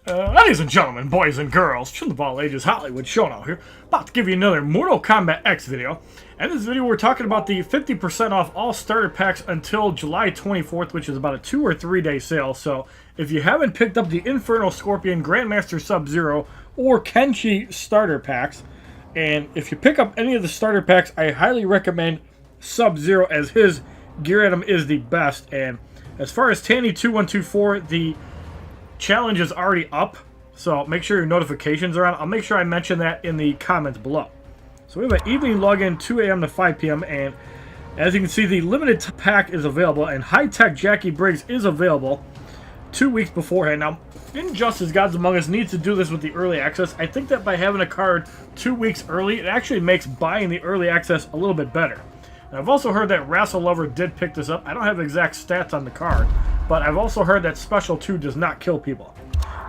Ladies and gentlemen, boys and girls, children of all ages, HollywoodShono here, about to give you another Mortal Kombat X video. And in this video we're talking about the 50% off all starter packs until July 24th, which is about a 2 or 3 day sale. So if you haven't picked up the Infernal Scorpion, Grandmaster Sub-Zero, or Kenshi starter packs, and if you pick up any of the starter packs, I highly recommend Sub-Zero, as his gear item is the best. And as far as Tanny 2124, the challenge is already up, so make sure your notifications are on. I'll make sure I mention that in the comments below. So we have an evening login, 2 a.m. to 5 p.m. and as you can see, the limited pack is available, and high-tech Jackie Briggs is available 2 weeks beforehand. Now, Injustice Gods Among Us needs to do this with the early access. I think that by having a card 2 weeks early, it actually makes buying the early access a little bit better. And I've also heard that Wrestle Lover did pick this up. I don't have exact stats on the card, but I've also heard that Special 2 does not kill people.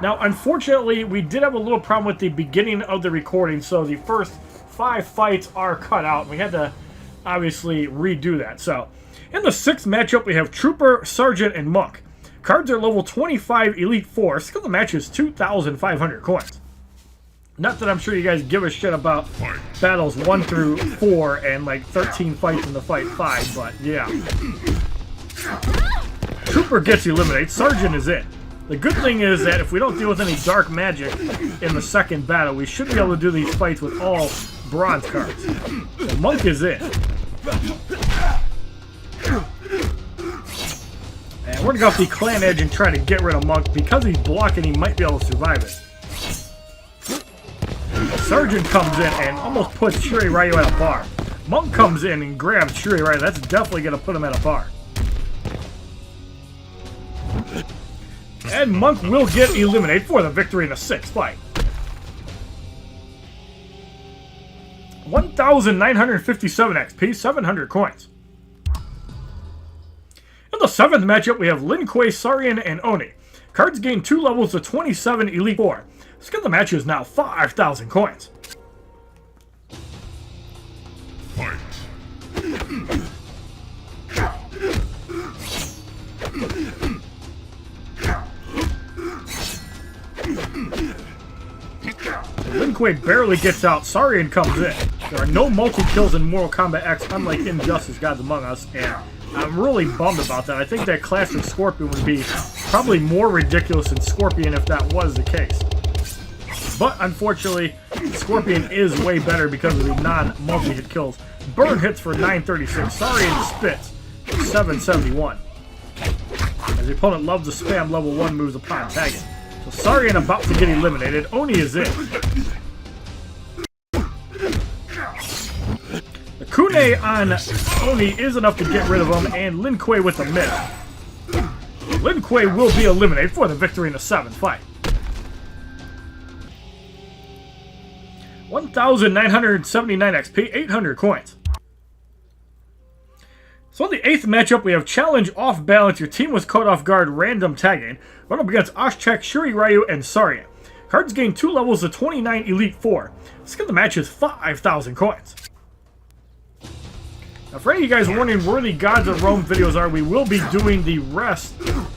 Now, unfortunately, we did have a little problem with the beginning of the recording, so the first 5 fights are cut out. We had to obviously redo that. So, in the 6th matchup, we have Trooper, Sergeant, and Monk. Cards are level 25 Elite 4. Skill of the match is 2,500 coins. Not that I'm sure you guys give a shit about battles 1 through 4 and like 13 fights in the fight 5, but yeah. Trooper gets eliminated. Sergeant is in. The good thing is that if we don't deal with any dark magic in the second battle, we should be able to do these fights with all bronze cards. So Monk is in. And we're going to go off the Clan Edge and try to get rid of Monk. Because he's blocking, he might be able to survive it. Sergeant comes in and almost puts Shuri Ryu at a bar. Monk comes in and grabs Shuri Ryu. That's definitely going to put him at a bar. And Monk will get eliminated for the victory in the 6th fight. 1,957 XP, 700 coins. In the 7th matchup, we have Lin Kuei, Sarian, and Oni. Cards gain 2 levels to 27 Elite 4. Skill of the match is now 5,000 coins. Fight. Lin Kuei barely gets out. Sarian comes in. There are no multi-kills in Mortal Kombat X, unlike Injustice Gods Among Us, and I'm really bummed about that. I think that Classic Scorpion would be probably more ridiculous than Scorpion if that was the case. But unfortunately, Scorpion is way better because of the non-multi-hit kills. Burn hits for 936. Sarian spits for 771. As the opponent loves to spam level 1 moves upon tagging. So Sarian about to get eliminated. Oni is in. The Kune on Oni is enough to get rid of him, and Lin Kuei with a miss. Lin Kuei will be eliminated for the victory in the 7th fight. 1,979 XP, 800 coins. So in the 8th matchup, we have Challenge Off Balance. Your team was caught off guard, random tagging. Run up against Oshchek, Shuri Ryu, and Sarian. Cards gain 2 levels to 29 Elite 4. Skill of the match is 5,000 coins. Now for any of you guys wondering where the Gods of Rome videos are, we will be doing the rest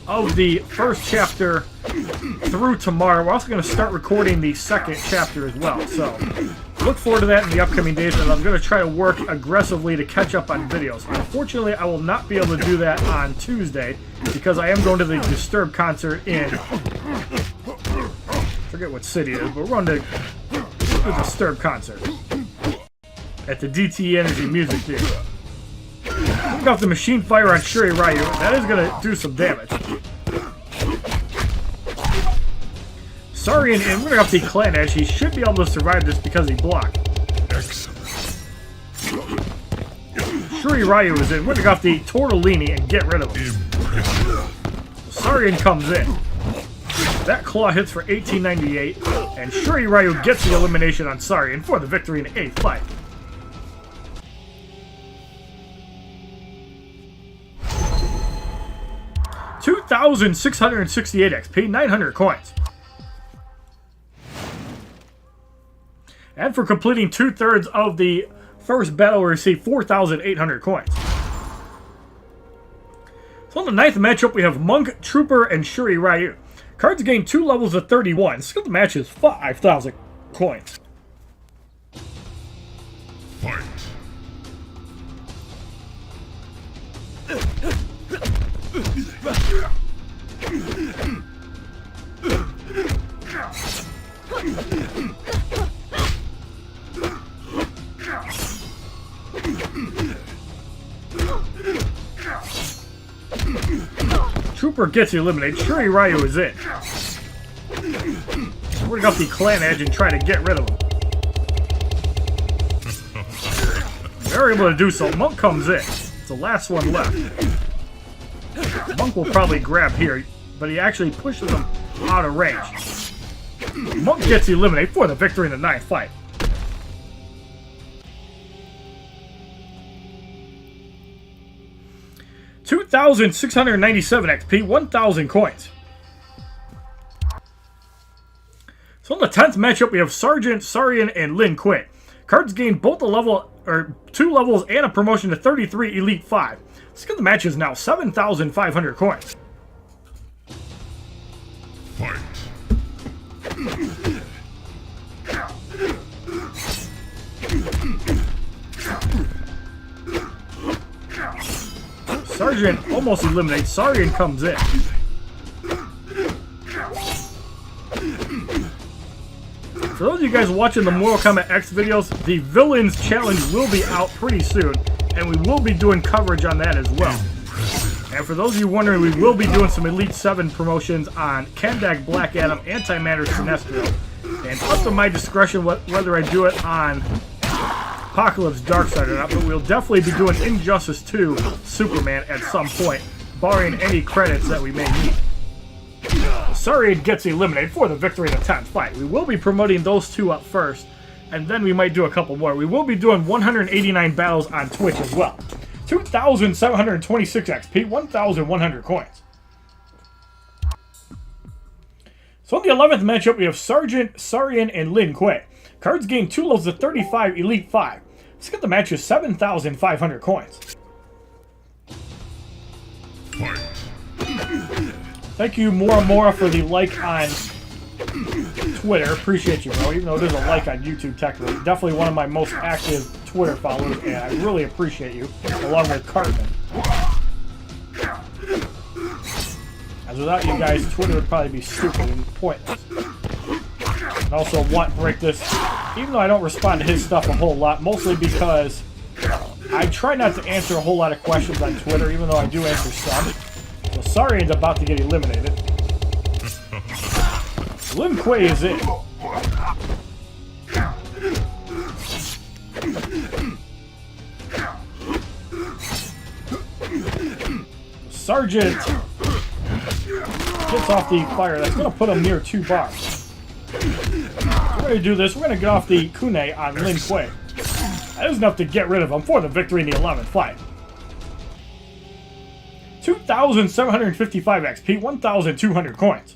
of the 1st chapter through tomorrow. We're also going to start recording the 2nd chapter as well. So look forward to that in the upcoming days, and I'm going to try to work aggressively to catch up on videos. Unfortunately, I will not be able to do that on Tuesday because I am going to the Disturbed concert in, I forget what city it is, but we're going to the Disturbed concert at the DTE Energy Music Theater. Look off the Machine Fire on Shuri Ryu. That is going to do some damage. Sarian, and we're going to have the Clan Edge. He should be able to survive this because he blocked. Shuri Ryu is in. We're going to go off the Tortellini and get rid of him. Sarian comes in. That claw hits for 1898, and Shuri Ryu gets the elimination on Sarian for the victory in the 8th fight. $2,668 XP, 900 coins. And for completing 2/3 of the first battle, we receive 4,800 coins. So in the 9th matchup, we have Monk, Trooper, and Shuri Ryu. Cards gain 2 levels of 31. Skill to match is 5,000 coins. Fight. Trooper gets eliminated. Shuri-Ryu is in. We're gonna go the clan edge and try to get rid of him. They're able to do so. Monk comes in. It's the last one left. Monk will probably grab here, but he actually pushes him out of range. Monk gets eliminated for the victory in the 9th fight. $2,697 XP, 1,000 coins. So in the 10th matchup, we have Sergeant, Sarian, and Lin Kuei. Cards gain both a level, or 2 levels and a promotion to 33 Elite 5. Skill of the match is now 7,500 coins. Fight. Sergeant almost eliminates. Sarian comes in. For those of you guys watching the Mortal Kombat X videos, the Villains Challenge will be out pretty soon, and we will be doing coverage on that as well. And for those of you wondering, we will be doing some Elite VII promotions on Kandak, Black Adam, Antimatter, Sinestro, and up to my discretion whether I do it on Apocalypse Darkseid or not, but we'll definitely be doing Injustice 2 Superman at some point, barring any credits that we may need. Sarian gets eliminated for the victory in the 10th fight. We will be promoting those two up first, and then we might do a couple more. We will be doing 189 battles on Twitch as well. 2,726 XP, 1,100 coins. So in the 11th matchup, we have Sergeant, Sarian, and Lin Kuei. Cards gain 2 levels of 35 Elite 5. Let's get the match is 7,500 coins. Fight. Thank you, Mora, for the like on Twitter. Appreciate you, bro. Even though it is a like on YouTube, technically. Definitely one of my most active Twitter followers, and I really appreciate you, along with Cartman. As without you guys, Twitter would probably be stupid and pointless. And also want to break this, even though I don't respond to his stuff a whole lot, mostly because I try not to answer a whole lot of questions on Twitter, even though I do answer some. So Sarian's about to get eliminated. Lin Kuei is in. Sergeant gets off the fire. That's going to put him near 2 bars. We're going to do this. We're going to get off the Kunai on Lin Kuei. That is enough to get rid of him for the victory in the 11th fight. 2,755 XP, 1,200 coins.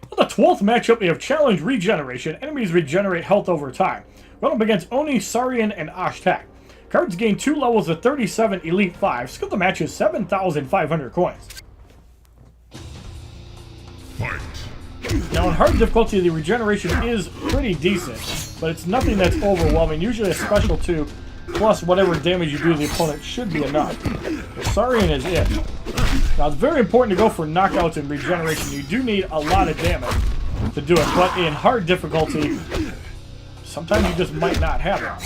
For the 12th matchup, we have Challenge Regeneration. Enemies regenerate health over time. Run up against Oni, Sarian, and Ashtak. Cards gain 2 levels of 37 Elite 5. Skill the match is 7,500 coins. Fight. Now, in hard difficulty, the regeneration is pretty decent, but it's nothing that's overwhelming. Usually a special 2 plus whatever damage you do to the opponent should be enough. Sarian is in. Now, it's very important to go for knockouts and regeneration. You do need a lot of damage to do it, but in hard difficulty, sometimes you just might not have it.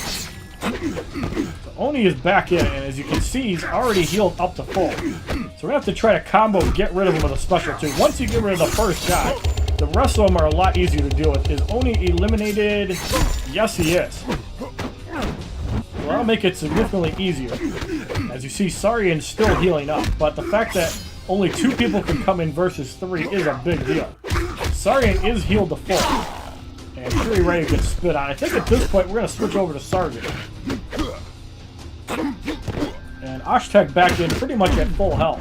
So Oni is back in, and as you can see, he's already healed up to full. So we're going to have to try to combo and get rid of him with a special 2. Once you get rid of the first guy, the rest of them are a lot easier to deal with. Is Oni eliminated? Yes, he is. Well, that'll make it significantly easier. As you see, Sarian's still healing up, but the fact that only 2 people can come in versus 3 is a big deal. Sarian is healed to full. And Shuri-Ryu gets spit on. I think at this point we're going to switch over to Sergeant. And Ashtek back in pretty much at full health.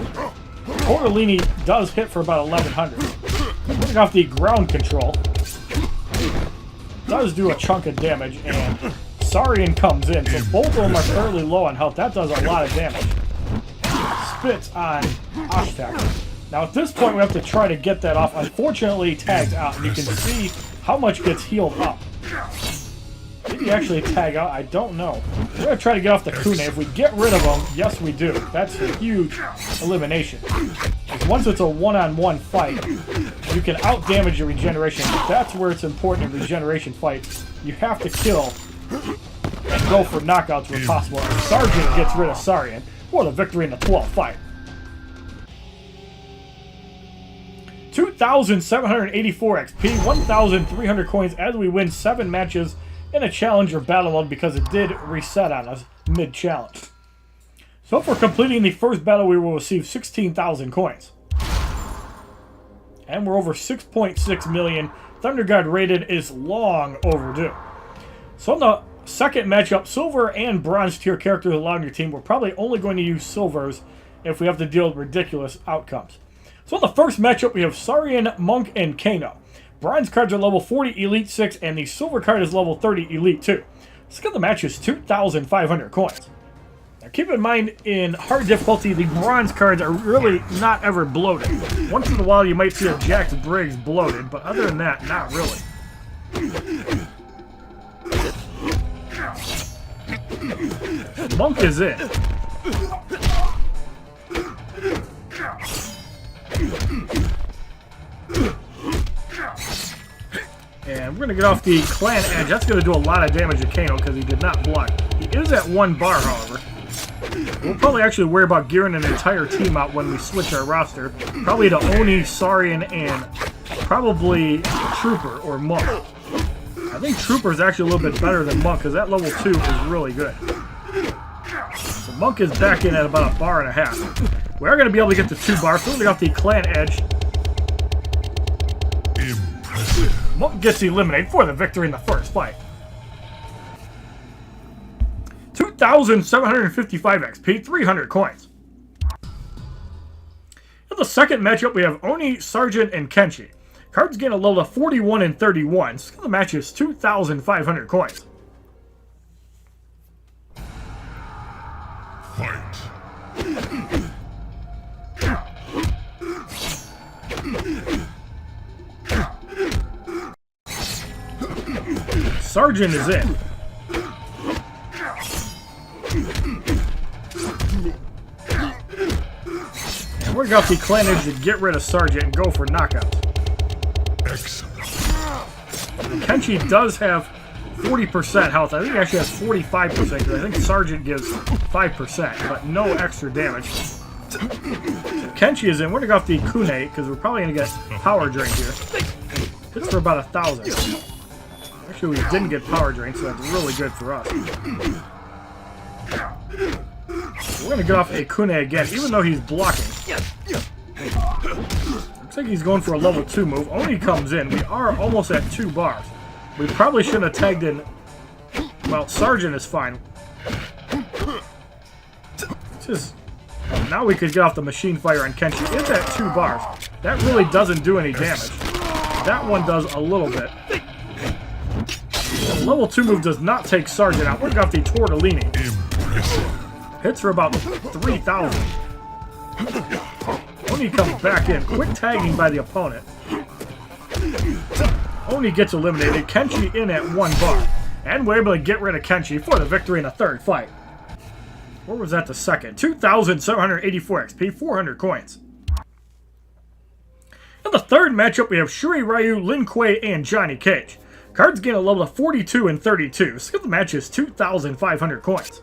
Tortellini does hit for about 1,100. Putting off the ground control. Does do a chunk of damage, and Sarian comes in. So both of them are fairly low on health. That does a lot of damage. Spits on Ashtek. Now at this point we have to try to get that off. Unfortunately, he tags out, and you can see how much gets healed up. Did he actually tag out? I don't know. We're going to try to get off the Kune. If we get rid of him, yes we do. That's a huge elimination. Because once it's a one-on-one fight, you can out-damage your regeneration. That's where it's important in regeneration fights. You have to kill and go for knockouts where possible. And Sergeant gets rid of Sarian for the victory in the 12th fight. 2,784 XP, 1,300 coins as we win 7 matches in a challenger battle mode because it did reset on us mid-challenge. So for completing the first battle, we will receive 16,000 coins. And we're over 6.6 million. Thunder God rated is long overdue. So in the second matchup, silver and bronze tier characters allowed on your team. We're probably only going to use silvers if we have to deal with ridiculous outcomes. So in the first matchup, we have Sarian, Monk, and Kano. Bronze cards are level 40 Elite 6, and the silver card is level 30 Elite 2. Let's get the match is 2,500 coins. Now keep in mind, in hard difficulty, the bronze cards are really not ever bloated. Once in a while you might see a Jax Briggs bloated, but other than that, not really. Monk is in. And we're going to get off the clan edge. That's going to do a lot of damage to Kano because he did not block. He is at 1 bar, however. We'll probably actually worry about gearing an entire team out when we switch our roster. Probably to Oni, Sarian, and probably Trooper or Monk. I think Trooper is actually a little bit better than Monk because that level 2 is really good. So Monk is back in at about 1.5 bars. We are going to be able to get to 2 bars, so we got the clan edge. Impressive. Monk gets eliminated for the victory in the first fight. 2,755 XP, 300 coins. In the second matchup, we have Oni, Sergeant, and Kenshi. Cards gain a level of 41 and 31. So the match is 2,500 coins. Fight. Sergeant is in. And we're going to the clan edge to get rid of Sergeant and go for knockouts. Excellent. Kenshi does have 40% health. I think he actually has 45% because I think Sergeant gives 5%, but no extra damage. Kenshi is in. We're going to go off the Kune because we're probably going to get power drained here. Hits for about 1,000. Actually, we didn't get power drained, so that's really good for us. We're going to get off a Kune again, even though he's blocking. Looks like he's going for a level 2 move. Oni comes in. We are almost at 2 bars. We probably shouldn't have tagged in. Well, Sergeant is fine. Just now we could get off the machine fire on Kenshi. It's at 2 bars. That really doesn't do any damage. That one does a little bit. The level 2 move does not take Sergeant out. We're got the Tortellini. Hits for about 3,000. Oni comes back in. Quick tagging by the opponent. Oni gets eliminated. Kenshi in at 1 bar. And we're able to get rid of Kenshi for the victory in the third fight. Where was that the second? 2,784 XP, 400 coins. In the third matchup, we have Shuri Ryu, Lin Kuei, and Johnny Cage. Cards gain a level of 42 and 32. So the match is 2,500 coins.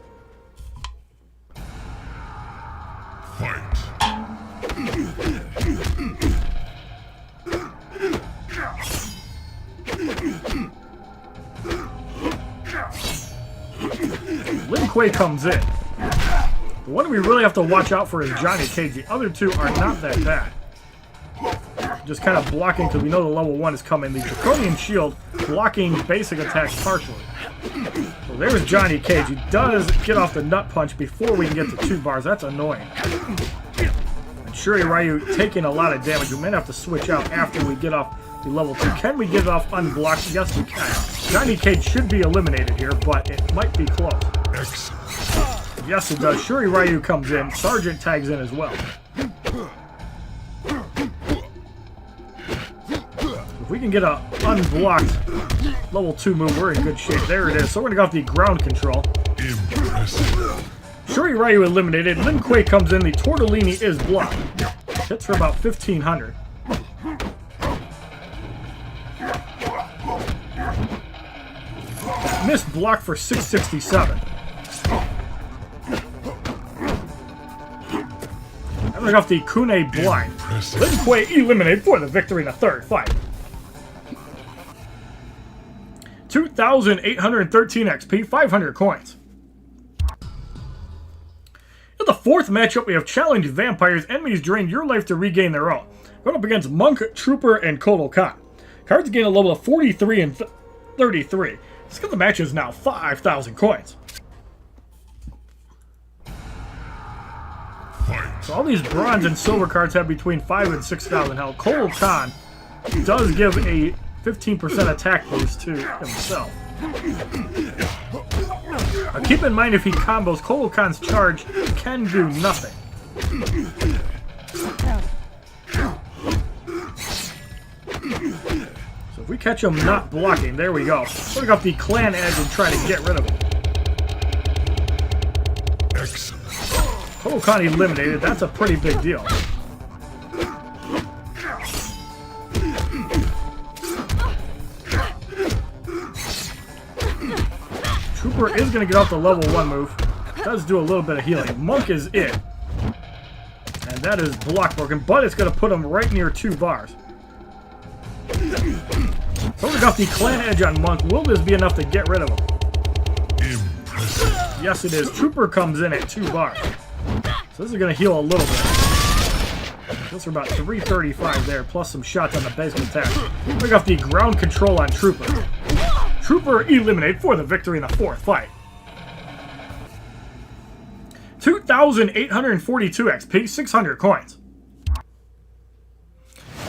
Fight. Lin Kuei comes in. The one we really have to watch out for is Johnny Cage. The other two are not that bad. Just kind of blocking because we know the level 1 is coming. The Draconian Shield blocking basic attacks partially. So there's Johnny Cage. He does get off the nut punch before we can get to 2 bars. That's annoying. And Shuri Ryu taking a lot of damage. We may have to switch out after we get off the level 2. Can we get it off unblocked? Yes, we can. Johnny Cage should be eliminated here, but it might be close. Excellent. Yes, it does. Shuri Ryu comes in. Sergeant tags in as well. If we can get a unblocked level 2 move, we're in good shape. There it is. So we're going to go off the ground control. Impressive. Shuri Ryu eliminated. Lin Kuei comes in. The Tortellini is blocked. Hits for about 1,500. Missed block for 667. Coming off the Kune blind. Lin Kuei eliminated for the victory in the third fight. 2,813 XP, 500 coins. In the fourth matchup, we have challenged vampires. Enemies drain your life to regain their own. Going up against Monk, Trooper, and Kotal Khan. Cards gain a level of 43 and 33. Let's get the match is now 5,000 coins. So all these bronze and silver cards have between 5 and 6,000 health. Kotal Khan does give a 15% attack boost to himself. Now keep in mind if he combos, Kotal Khan's charge can do nothing. So if we catch him not blocking, there we go. Putting up the clan edge and try to get rid of him. Excellent. Kotal Khan eliminated. That's a pretty big deal. Trooper is going to get off the level 1 move. Does do a little bit of healing. Monk is it. And that is block broken, but it's going to put him right near 2 bars. So we got the clan edge on Monk. Will this be enough to get rid of him? Impressive. Yes, it is. Trooper comes in at 2 bars. So this is going to heal a little bit. Heals for about 335 there, plus some shots on the basic attack. We got the ground control on Trooper. Trooper eliminated for the victory in the fourth fight. 2,842 XP, 600 coins.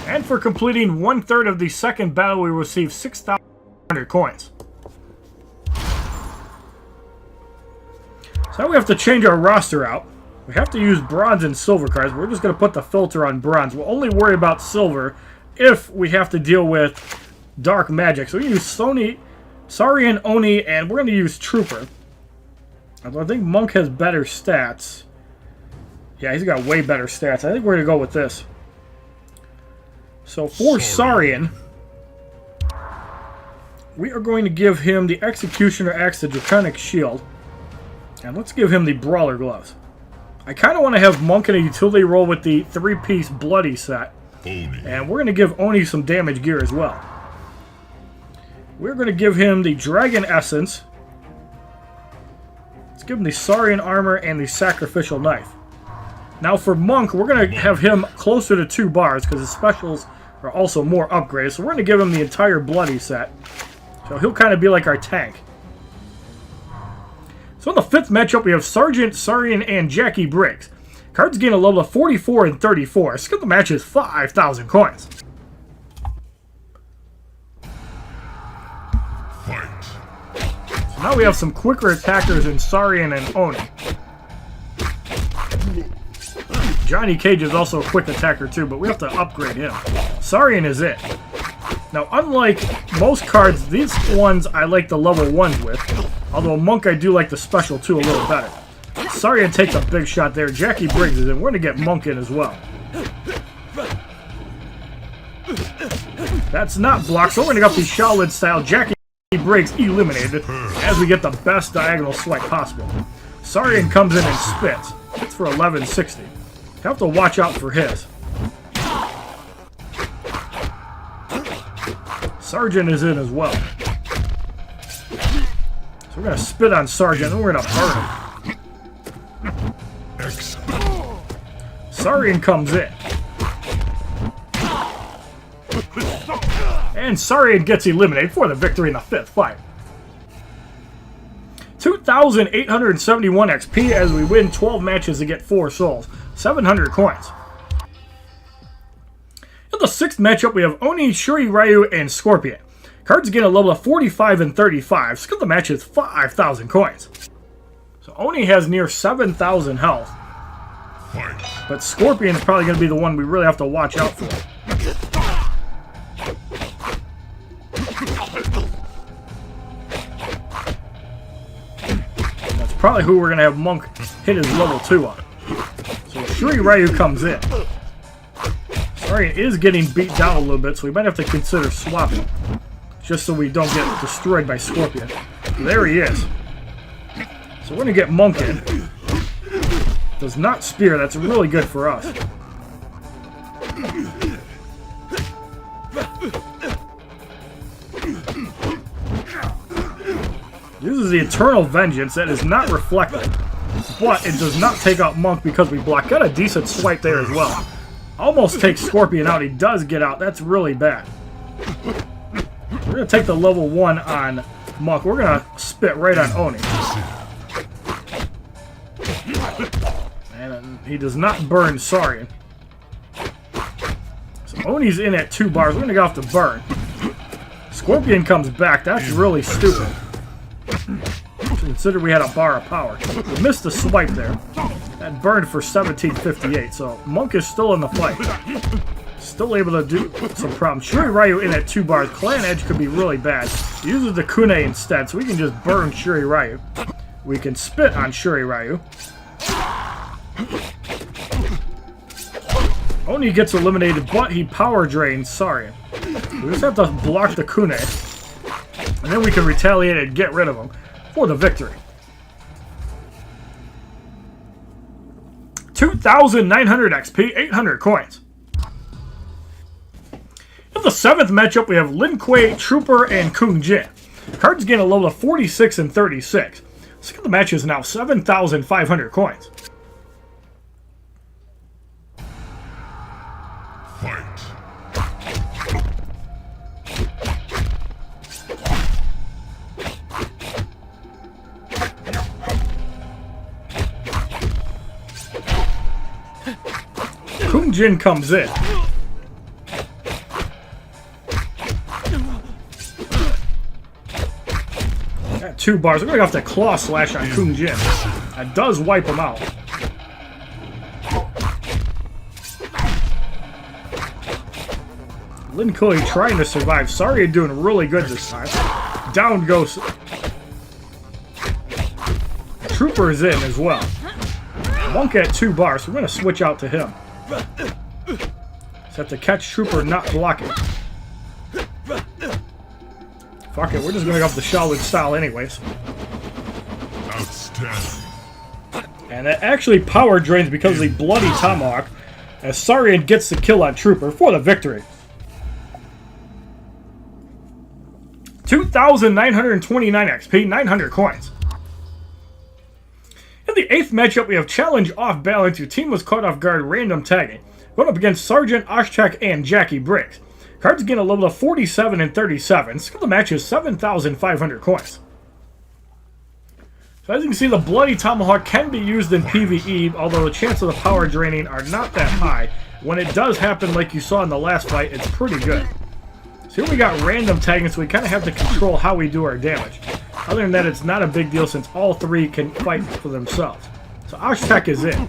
And for completing 1/3 of the second battle, we receive 6,100 coins. So now we have to change our roster out. We have to use bronze and silver cards. We're just going to put the filter on bronze. We'll only worry about silver if we have to deal with dark magic. So we use Sarian, Oni, and we're going to use Trooper. Although I think Monk has better stats. Yeah, he's got way better stats. I think we're going to go with this. So for Sarian, we are going to give him the Executioner Axe, the Draconic Shield. And let's give him the Brawler Gloves. I kind of want to have Monk in a utility role with the 3-piece Bloody set. And we're going to give Oni some damage gear as well. We're going to give him the Dragon Essence. Let's give him the Saurian Armor and the Sacrificial Knife. Now for Monk, we're going to have him closer to 2 bars because his specials are also more upgraded. So we're going to give him the entire Bloody set. So he'll kind of be like our tank. So in the fifth matchup, we have Sergeant, Sarian, and Jackie Briggs. Cards gain a level of 44 and 34. Skill the match is 5,000 coins. Fight. So now we have some quicker attackers in Sarian and Oni. Johnny Cage is also a quick attacker too, but we have to upgrade him. Sarian is it. Now, unlike most cards, these ones I like the level 1s with. Although Monk, I do like the special 2 a little better. Sarian takes a big shot there. Jackie Briggs is in. We're going to get Monk in as well. That's not blocked, so we're going to go the Shaolin style. Jackie Briggs eliminated as we get the best diagonal swipe possible. Sarian comes in and spits. It's for 1160. Have to watch out for his. Sergeant is in as well. So we're going to spit on Sergeant and we're going to burn him. Excellent. Sarian comes in. And Sarian gets eliminated for the victory in the fifth fight. 2,871 XP as we win 12 matches to get 4 souls. 700 coins. In the sixth matchup, we have Oni, Shuri Ryu, and Scorpion. Cards gain a level of 45 and 35. Skill the match is 5,000 coins. So Oni has near 7,000 health. Fight. But Scorpion is probably going to be the one we really have to watch out for. probably who we're going to have Monk hit his level 2 on. So Shuri Ryu comes in. Sarian is getting beat down a little bit, so we might have to consider swapping. Just so we don't get destroyed by Scorpion. There he is. So we're going to get Monk in. Does not spear, that's really good for us. Uses the Eternal Vengeance, that is not reflected. But it does not take out Monk because we block. Got a decent swipe there as well. Almost takes Scorpion out, he does get out, that's really bad. We're going to take the level 1 on Monk. We're going to spit right on Oni. And he does not burn Sarian. So Oni's in at 2 bars. We're going to go off the burn. Scorpion comes back. That's really stupid. Consider we had a bar of power. We missed the swipe there. That burned for 1758. So Monk is still in the fight. Still able to do some problems. Shuri Ryu in at 2 bars. Clan Edge could be really bad. He uses the Kune instead, so we can just burn Shuri Ryu. We can spit on Shuri Ryu. Oni gets eliminated, but he power drains Sarian. We just have to block the Kune. And then we can retaliate and get rid of him for the victory. 2,900 XP, 800 coins. In the 7th matchup, we have Lin Kuei, Trooper, and Kung Jin. Cards gain a level of 46 and 36. So the match is now 7,500 coins. Fight. Kung Jin comes in. At 2 bars. We're going to have to claw slash on Kung Jin. That does wipe him out. Lin Kuei trying to survive. Sarian doing really good this time. Down goes. Trooper is in as well. Monk at 2 bars, so we're going to switch out to him. Just have to catch Trooper not blocking. Fuck it, we're just going to go off the Shaolin style anyways. Outstanding. And it actually power drains because of the Bloody Tomahawk, as Sarian gets the kill on Trooper for the victory. 2,929 XP, 900 coins. In the 8th matchup, we have Challenge Off Balance. Your team was caught off guard, random tagging. Going up against Sergeant Oshchak and Jackie Briggs. Cards gain a level of 47 and 37. Skill of the match is 7,500 coins. So as you can see, the Bloody Tomahawk can be used in PvE, although the chance of the power draining are not that high. When it does happen, like you saw in the last fight, it's pretty good. So here we got random tagging, so we kind of have to control how we do our damage. Other than that, it's not a big deal since all 3 can fight for themselves. So Oshchak is in.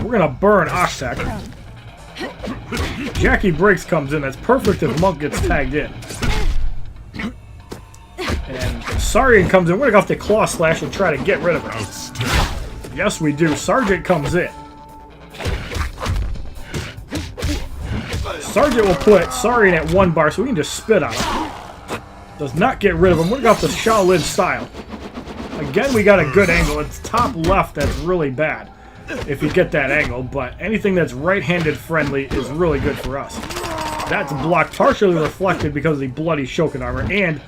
We're going to burn Oshchak. Jackie Briggs comes in. That's perfect if Monk gets tagged in. And Sarian comes in. We're going to go off the Claw Slash and try to get rid of her. Yes, we do. Sergeant comes in. Sergeant will put Sarian at 1 bar, so we can just spit on him. Does not get rid of him. We're going to go off the Shaolin style. Again, we got a good angle. It's top left that's really bad if you get that angle, but anything that's right-handed friendly is really good for us. That's blocked, partially reflected because of the Bloody Shokin armor, and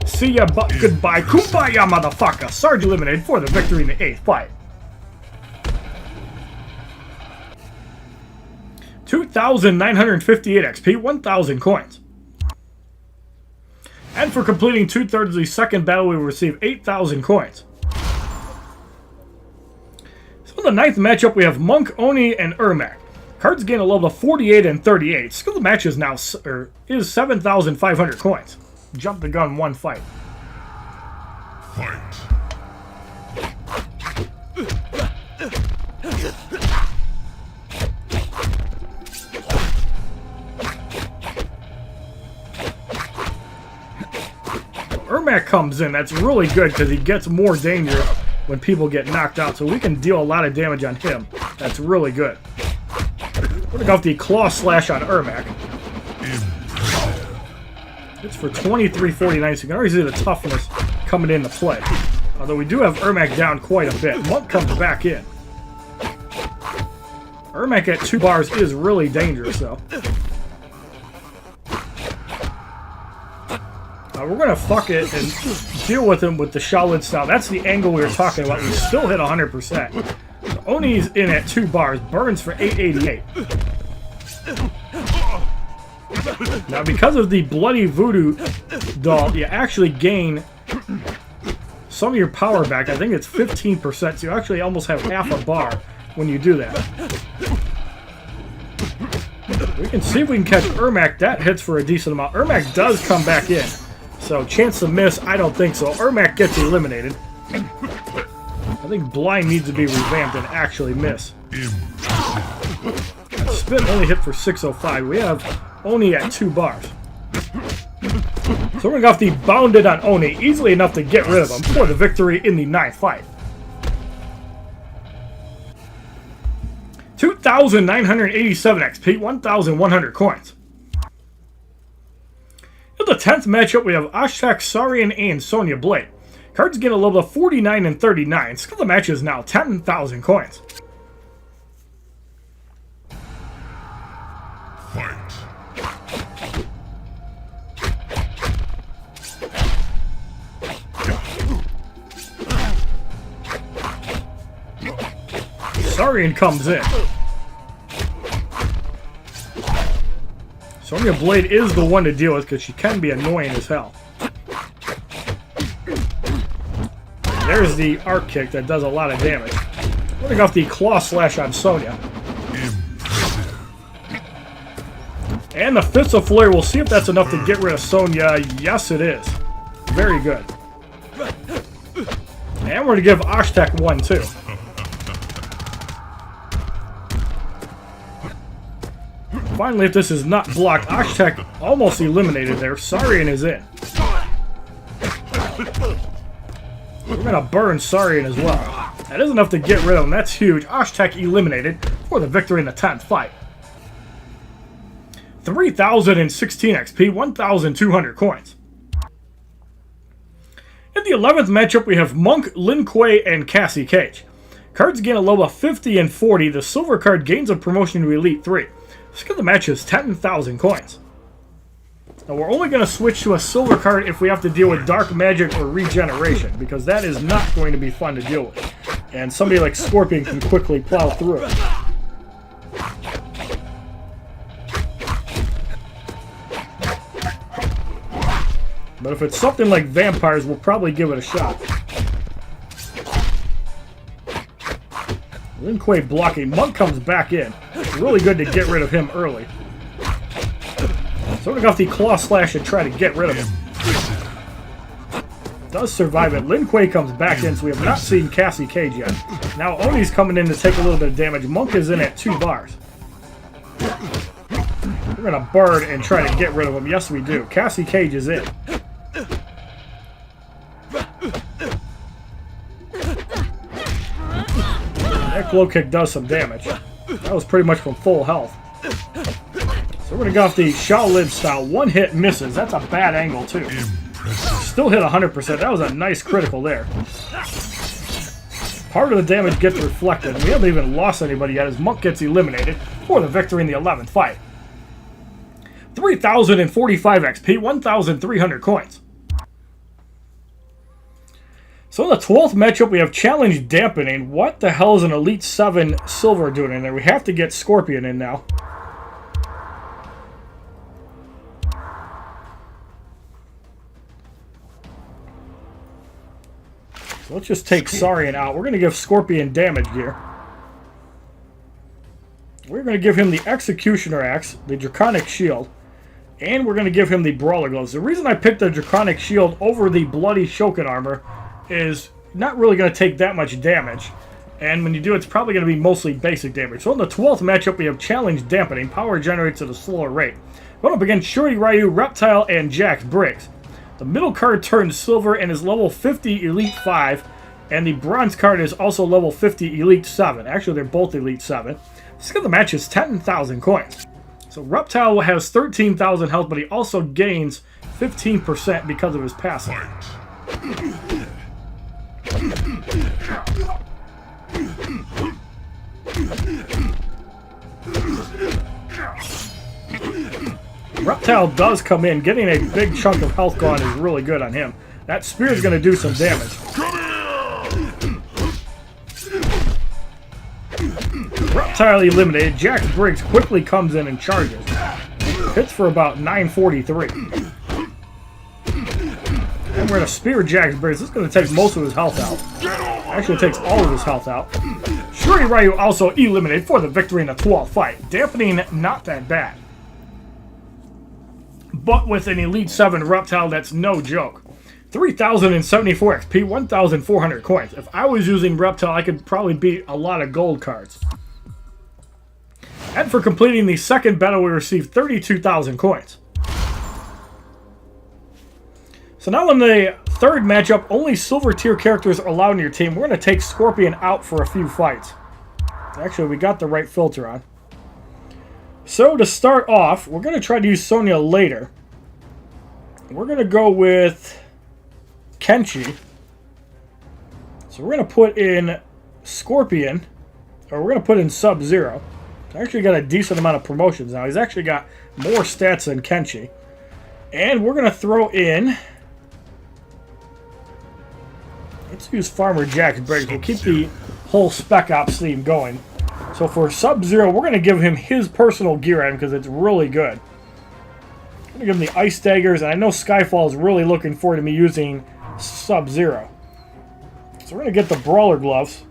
see ya, but goodbye. Kumbaya, motherfucker! Sarge eliminated for the victory in the 8th fight. 2,958 XP, 1,000 coins. And for completing 2/3 of the second battle, we will receive 8,000 coins. So in the 9th matchup, we have Monk, Oni, and Ermac. Cards gain a level of 48 and 38. Skill of the match is now is 7,500 coins. Jump the gun, 1 fight. Fight. Ermac comes in. That's really good because he gets more danger when people get knocked out. So we can deal a lot of damage on him. That's really good. We're going to go with the Claw Slash on Ermac. It's for 2349, so you can already see the toughness coming into play. Although we do have Ermac down quite a bit. Monk comes back in. Ermac at 2 bars is really dangerous, though. We're going to fuck it and deal with him with the Shaolin style. That's the angle we were talking about. We still hit 100%. Oni's in at 2 bars. Burns for 888. Now, because of the Bloody Voodoo doll, you actually gain some of your power back. I think it's 15%, so you actually almost have half a bar when you do that. We can see if we can catch Ermac. That hits for a decent amount. Ermac does come back in. So, chance to miss, I don't think so. Ermac gets eliminated. I think Blind needs to be revamped and actually miss. Spin only hit for 605. We have Oni at 2 bars. So we're going to go off the Bounded on Oni. Easily enough to get rid of him for the victory in the 9th fight. 2,987 XP, 1,100 coins. In the 10th matchup, we have Ashtak, Sarian, and Sonya Blade. Cards get a level of 49 and 39. Skill of the match is now 10,000 coins. Fight. Sarian comes in. Sonya Blade is the one to deal with because she can be annoying as hell. There's the arc kick that does a lot of damage. We're going to go off the Claw Slash on Sonya. And the Fist of Flare, we'll see if that's enough to get rid of Sonya. Yes, it is. Very good. And we're going to give Ashtek one, too. Finally, if this is not blocked, Ashtek almost eliminated there. Sarian is in. We're going to burn Sarian as well. That is enough to get rid of him. That's huge. Ashtek eliminated for the victory in the 10th fight. 3,016 XP, 1,200 coins. In the 11th matchup, we have Monk, Lin Kuei, and Cassie Cage. Cards gain a level of 50 and 40. The silver card gains a promotion to Elite 3. Skill of the match is 10,000 coins. Now, we're only going to switch to a silver card if we have to deal with Dark Magic or Regeneration, because that is not going to be fun to deal with. And somebody like Scorpion can quickly plow through it. But if it's something like Vampires, we'll probably give it a shot. Lin Kuei blocking. Monk comes back in. It's really good to get rid of him early. So we're going to go off the Claw Slash and try to get rid of him. Does survive it. Lin Kuei comes back in, so we have not seen Cassie Cage yet. Now Oni's coming in to take a little bit of damage. Monk is in at 2 bars. We're going to burn and try to get rid of him. Yes, we do. Cassie Cage is in. That glow kick does some damage. That was pretty much from full health. So we're going to go off the Shaolin style. One hit misses. That's a bad angle, too. Still hit 100%. That was a nice critical there. Part of the damage gets reflected. We haven't even lost anybody yet as Monk gets eliminated for the victory in the 11th fight. 3,045 XP, 1,300 coins. So in the 12th matchup, we have Challenge Dampening. What the hell is an Elite 7 Silver doing in there? We have to get Scorpion in now. So let's just take Sarian out. We're going to give Scorpion damage gear. We're going to give him the Executioner Axe, the Draconic Shield, and we're going to give him the Brawler Gloves. The reason I picked the Draconic Shield over the Bloody Shokin Armor is not really going to take that much damage. And when you do, it's probably going to be mostly basic damage. So in the 12th matchup, we have Challenge Dampening. Power generates at a slower rate. Going up against Shuri Ryu, Reptile, and Jax Briggs. The middle card turns silver and is level 50 Elite 5, and the bronze card is also level 50 Elite 7. Actually, they're both Elite 7. The skill of the match is 10,000 coins. So Reptile has 13,000 health, but he also gains 15% because of his passive. Reptile does come in. Getting a big chunk of health gone is really good on him. That spear is going to do some damage. Reptile eliminated. Jack Briggs quickly comes in and charges. Hits for about 943. And we're going to spear Jack Briggs. This is going to take most of his health out. Actually, it takes all of his health out. Shuri Ryu also eliminated for the victory in the 12th fight. Dampening, not that bad. But with an Elite 7 Reptile, that's no joke. 3,074 XP, 1,400 coins. If I was using Reptile, I could probably beat a lot of gold cards. And for completing the second battle, we received 32,000 coins. So now in the third matchup, only silver tier characters are allowed in your team. We're going to take Scorpion out for a few fights. Actually, we got the right filter on. So to start off, we're going to try to use Sonya later. We're going to go with Kenshi. So we're going to put in Scorpion, or we're going to put in Sub-Zero. He's actually got a decent amount of promotions now. He's actually got more stats than Kenshi. And we're going to throw in... Let's use Farmer Jack's Briggs. We'll keep the whole Spec Ops theme going. So for Sub-Zero, we're going to give him his personal gear item because it's really good. I'm going to give him the Ice Daggers, and I know Skyfall is really looking forward to me using Sub-Zero. So we're going to get the Brawler Gloves.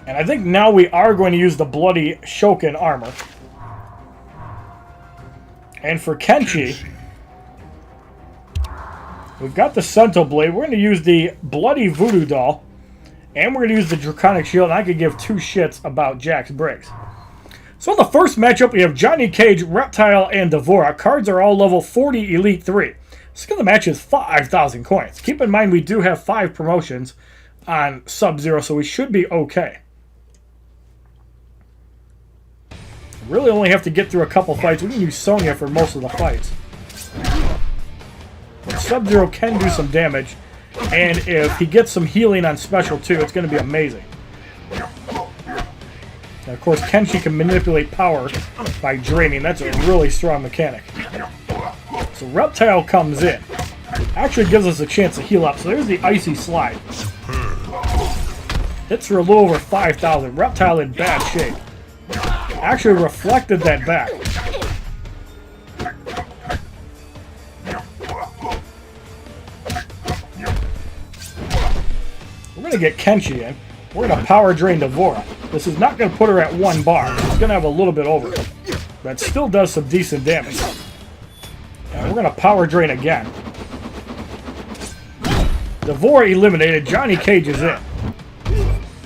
And I think now we are going to use the Bloody Shokin armor. And for Kenshi, we've got the Sentinel Blade. We're going to use the Bloody Voodoo Doll. And we're going to use the Draconic Shield. And I could give two shits about Jax Briggs. So in the first matchup, we have Johnny Cage, Reptile, and Devora. Cards are all level 40 Elite 3. Skill of the match is 5,000 coins. Keep in mind we do have 5 promotions on Sub-Zero, so we should be okay. Really only have to get through a couple fights. We can use Sonya for most of the fights. Sub-Zero can do some damage, and if he gets some healing on special too, it's going to be amazing. And of course, Kenshi can manipulate power by draining. That's a really strong mechanic. So Reptile comes in. Actually gives us a chance to heal up. So there's the Icy Slide. Hits for a little over 5,000. Reptile in bad shape. Actually reflected that back. We're going to get Kenshi in. We're going to power drain Devora. This is not going to put her at 1 bar. It's going to have a little bit over it. That still does some decent damage. And we're going to power drain again. Devora eliminated. Johnny Cage is in.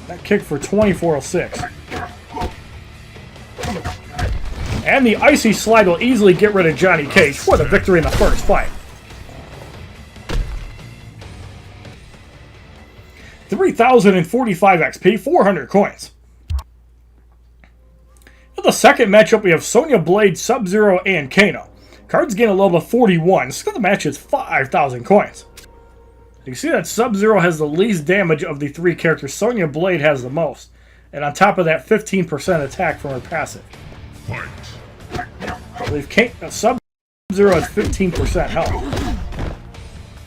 That kick for 2406. And the Icy Slide will easily get rid of Johnny Cage for the victory in the first fight. 3,045 XP, 400 coins. In the second matchup, we have Sonya Blade, Sub-Zero, and Kano. Cards gain a level of 41. Skill of the match is 5,000 coins. You can see that Sub-Zero has the least damage of the 3 characters. Sonya Blade has the most. And on top of that, 15% attack from her passive. Fight. I believe Sub-Zero has 15% health.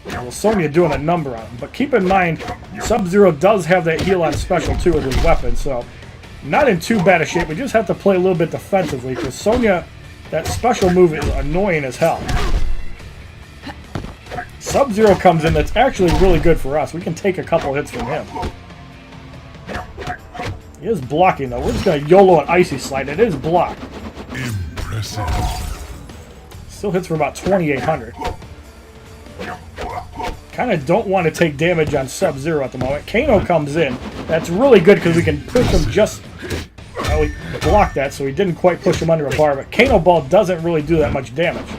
Well, Sonya doing a number on him. But keep in mind, Sub-Zero does have that heal on special too with his weapon, so not in too bad a shape. We just have to play a little bit defensively because Sonya, that special move is annoying as hell. Sub-Zero comes in, that's actually really good for us. We can take a couple hits from him. He is blocking though. We're just going to YOLO an Icy Slide. It is blocked. Impressive. Still hits for about 2,800. Kind of don't want to take damage on Sub-Zero at the moment. Kano comes in. That's really good because we can push him just... Well, we blocked that, so we didn't quite push him under a bar. But Kano Ball doesn't really do that much damage.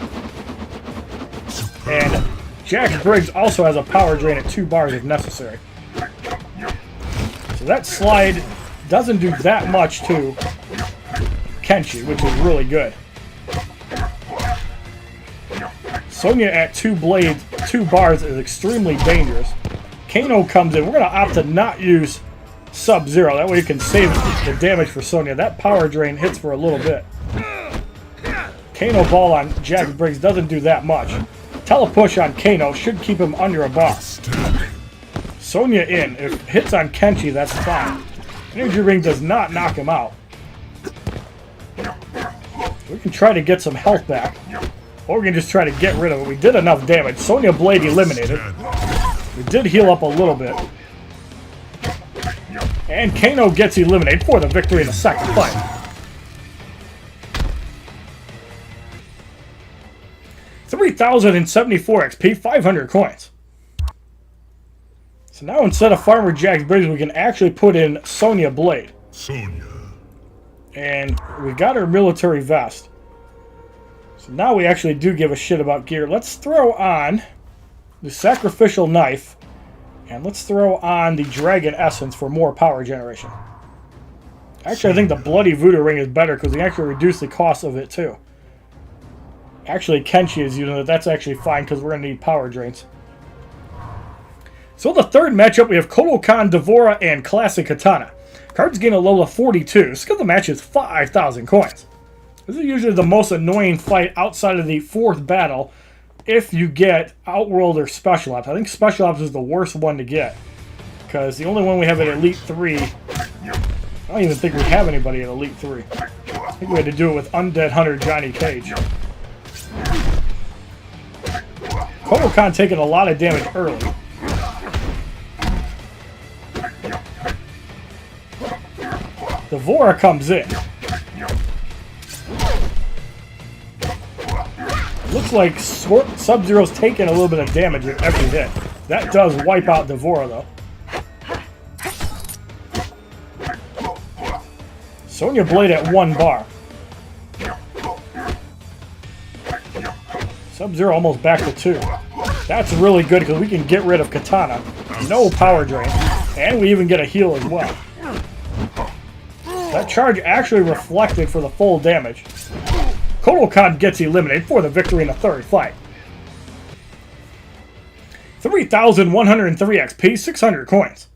And Jack Briggs also has a power drain at 2 bars if necessary. So that slide doesn't do that much to Kenshi, which is really good. Sonya at 2 bars is extremely dangerous. Kano comes in. We're going to opt to not use Sub-Zero. That way you can save the damage for Sonya. That power drain hits for a little bit. Kano ball on Jack Briggs doesn't do that much. Telepush on Kano should keep him under a bar. Sonya in. If hits on Kenshi, that's fine. Energy Ring does not knock him out. We can try to get some health back. Or we can just try to get rid of it. We did enough damage. Sonya Blade eliminated. We did heal up a little bit. And Kano gets eliminated for the victory in the second fight. 3,074 XP, 500 coins. So now instead of Farmer Jack Briggs, we can actually put in Sonya Blade. Sonya. And we got her military vest. So now we actually do give a shit about gear. Let's throw on the Sacrificial Knife. And let's throw on the Dragon Essence for more power generation. Actually, I think the Bloody Voodoo Ring is better because we actually reduce the cost of it too. Actually, Kenshi is using it. That's actually fine because we're going to need power drains. So the third matchup, we have Kodokan Devora and Classic Katana. Cards gain a level of 42. Skill of the match is 5,000 coins. This is usually the most annoying fight outside of the fourth battle if you get Outworld or Special Ops. I think Special Ops is the worst one to get because the only one we have at Elite 3, I don't even think we have anybody at Elite 3. I think we had to do it with Undead Hunter Johnny Cage. Kodokan taking a lot of damage early. Devora comes in. Looks like Sub-Zero's taking a little bit of damage with every hit. That does wipe out Devora, though. Sonya Blade at 1 bar. Sub-Zero almost back to 2. That's really good because we can get rid of Katana. No power drain. And we even get a heal as well. That charge actually reflected for the full damage. Kodokan gets eliminated for the victory in the third fight. 3,103 XP, 600 coins.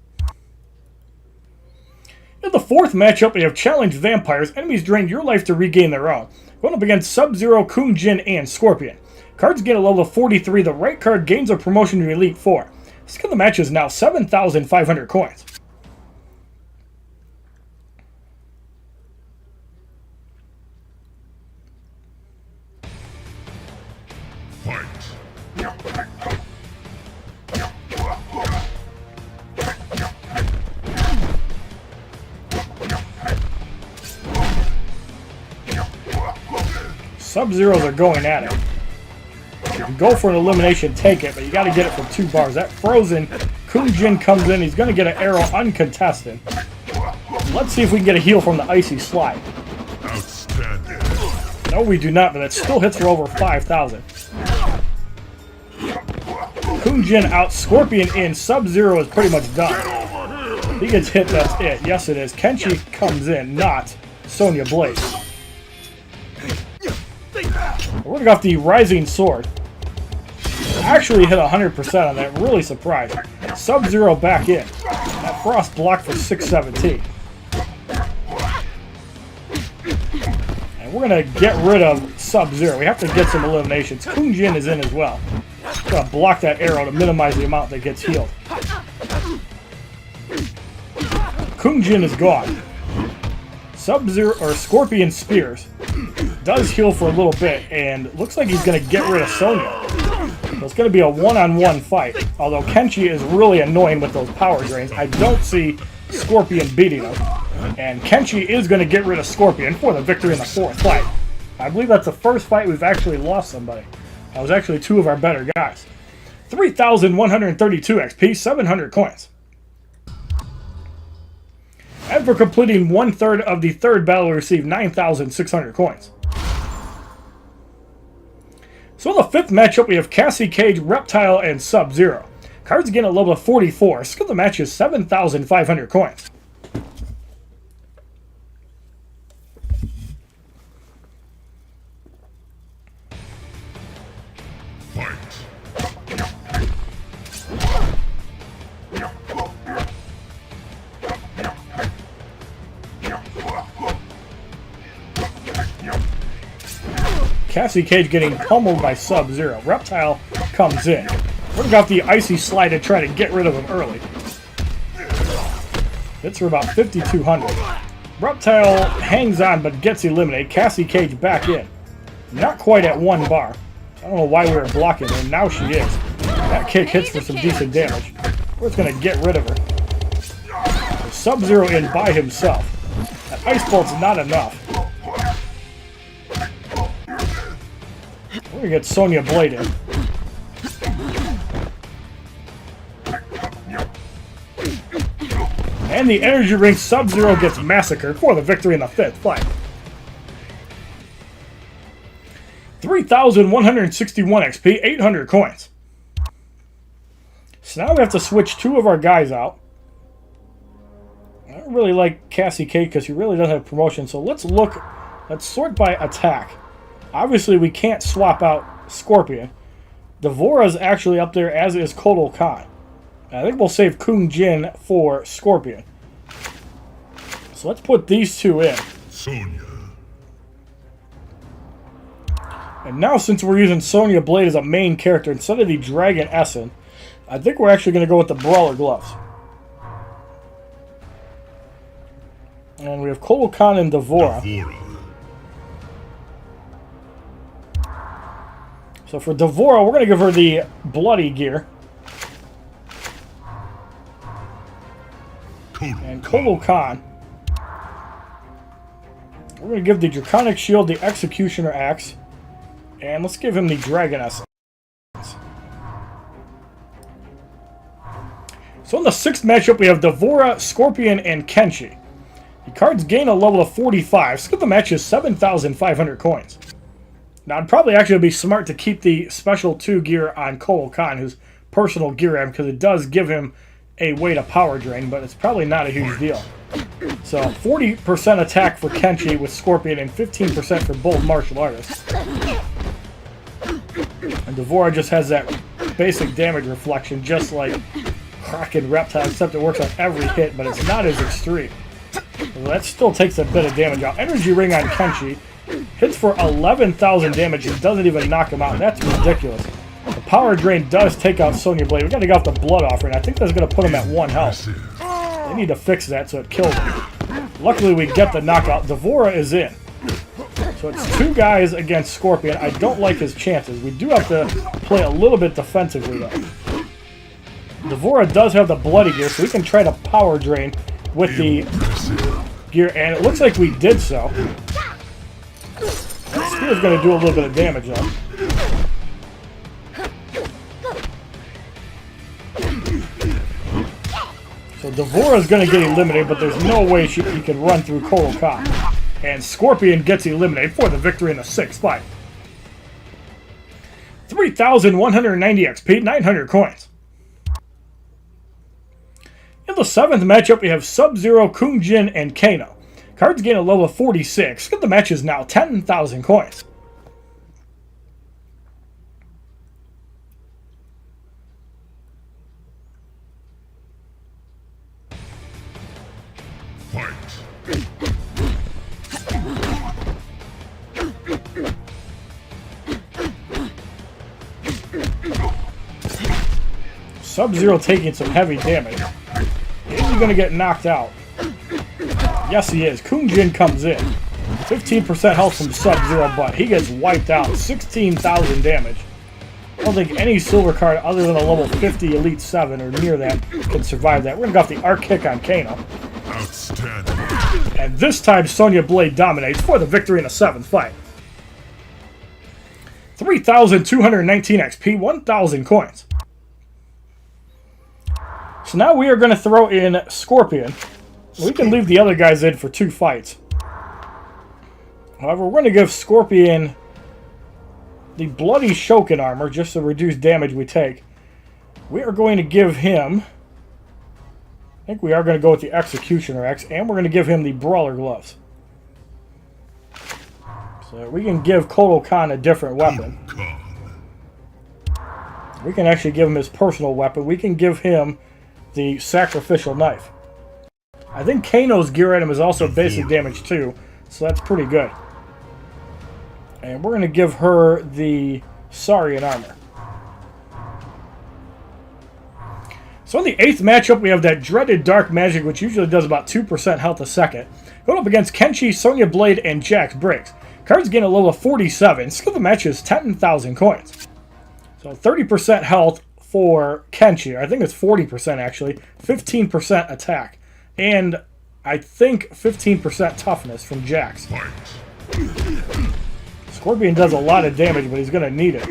In the fourth matchup, we have Challenged Vampires. Enemies drain your life to regain their own. Going up against Sub-Zero, Kung Jin, and Scorpion. Cards gain a level of 43. The right card gains a promotion to Elite 4. Skill of the match is now 7,500 coins. Fight. Sub-Zeros are going at it. You can go for an elimination, take it, but you got to get it from 2 bars. That frozen Kung Jin comes in. He's going to get an arrow uncontested. Let's see if we can get a heal from the icy slide. Outstanding. No, we do not, but that still hits for over 5,000. Kung Jin out, Scorpion in. Sub-Zero is pretty much done. He gets hit, that's it. Yes, it is. Kenshi comes in, not Sonya Blade. We're going to go off the Rising Sword. Actually hit 100% on that. Really surprised. Sub-Zero back in. That Frost blocked for 617. And we're going to get rid of Sub-Zero. We have to get some eliminations. Kung Jin is in as well. Going to block that arrow to minimize the amount that gets healed. Kung Jin is gone. Sub-Zero or Scorpion Spears does heal for a little bit, and looks like he's going to get rid of Sonya. So it's going to be a one-on-one fight. Although Kenshi is really annoying with those power drains, I don't see Scorpion beating him. And Kenshi is going to get rid of Scorpion for the victory in the fourth fight. I believe that's the first fight we've actually lost somebody. That was actually 2 of our better guys. 3,132 XP, 700 coins. And for completing 1/3 of the third battle, we received 9,600 coins. So in the fifth matchup, we have Cassie Cage, Reptile, and Sub-Zero. Cards again at level of 44. Skill of the match is 7,500 coins. Fight. Cassie Cage getting pummeled by Sub-Zero. Reptile comes in. We're going to got the Icy Slide to try to get rid of him early. Hits for about 5,200. Reptile hangs on but gets eliminated. Cassie Cage back in. Not quite at 1 bar. I don't know why we were blocking her. Now she is. That kick hits for some decent damage. We're just going to get rid of her. Sub-Zero in by himself. That Ice Bolt's not enough. We're going to get Sonya Blade in. And the energy ring Sub-Zero gets massacred for the victory in the fifth fight. 3,161 XP, 800 coins. So now we have to switch 2 of our guys out. I don't really like Cassie Cage because he really doesn't have promotion. So let's sort by attack. Obviously, we can't swap out Scorpion. Devora's actually up there, as is Kotal Khan. I think we'll save Kung Jin for Scorpion. So let's put these 2 in. Sonya. And now, since we're using Sonya Blade as a main character instead of the Dragon Essen, I think we're actually going to go with the Brawler Gloves. And we have Kotal Khan and Devora. So for Devora, we're going to give her the Bloody Gear. And Kotal Khan, we're going to give the Draconic Shield, the Executioner Axe, and let's give him the Dragon Essence. So in the sixth matchup, we have Devora, Scorpion, and Kenshi. The cards gain a level of 45. Skip the match is 7,500 coins. Now, it'd probably actually be smart to keep the Special 2 gear on Kotal Khan, his personal gear item, because it does give him a way to power drain, but it's probably not a huge deal. So 40% attack for Kenshi with Scorpion and 15% for both martial artists. And Devora just has that basic damage reflection, just like Kraken Reptile, except it works on every hit, but it's not as extreme. So that still takes a bit of damage out. Energy Ring on Kenshi hits for 11,000 damage and doesn't even knock him out. That's ridiculous. The Power Drain does take out Sonya Blade. We got to get off the Blood Offering. I think that's going to put him at 1 health. They need to fix that so it kills him. Luckily, we get the knockout. Devora is in. So it's 2 guys against Scorpion. I don't like his chances. We do have to play a little bit defensively, though. Devora does have the Bloody Gear, so we can try to Power Drain with the gear, and it looks like we did so. That Spear's going to do a little bit of damage, though. So Devora's going to get eliminated, but there's no way he can run through Kotal Khan. And Scorpion gets eliminated for the victory in the sixth fight. 3,190 XP, 900 coins. In the seventh matchup, we have Sub-Zero, Kung Jin, and Kano. Cards gain a level of 46. The match is now 10,000 coins. Fight. Sub-Zero taking some heavy damage. Is he going to get knocked out? Yes, he is. Kung Jin comes in. 15% health from Sub-Zero, but he gets wiped out. 16,000 damage. I don't think any silver card other than a level 50 Elite 7 or near that can survive that. We're going to go off the Arc Kick on Kano. Outstanding. And this time, Sonya Blade dominates for the victory in the seventh fight. 3,219 XP, 1,000 coins. So now we are going to throw in Scorpion. We can leave the other guys in for 2 fights. However, we're going to give Scorpion the Bloody Shokin armor, just to reduce damage we take. We are going to give him... I think we are going to go with the Executioner X, and we're going to give him the Brawler Gloves. So we can give Kotal Khan a different weapon. We can actually give him his personal weapon. We can give him the Sacrificial Knife. I think Kano's gear item is also basic damage too, so that's pretty good. And we're going to give her the Saurian armor. So in the 8th matchup, we have that dreaded Dark Magic, which usually does about 2% health a second. Going up against Kenshi, Sonya Blade, and Jax Briggs. Cards gain a level of 47. Skill of the match is 10,000 coins. So 30% health for Kenshi. I think it's 40% actually. 15% attack. And I think 15% toughness from Jax. Scorpion does a lot of damage, but he's going to need it.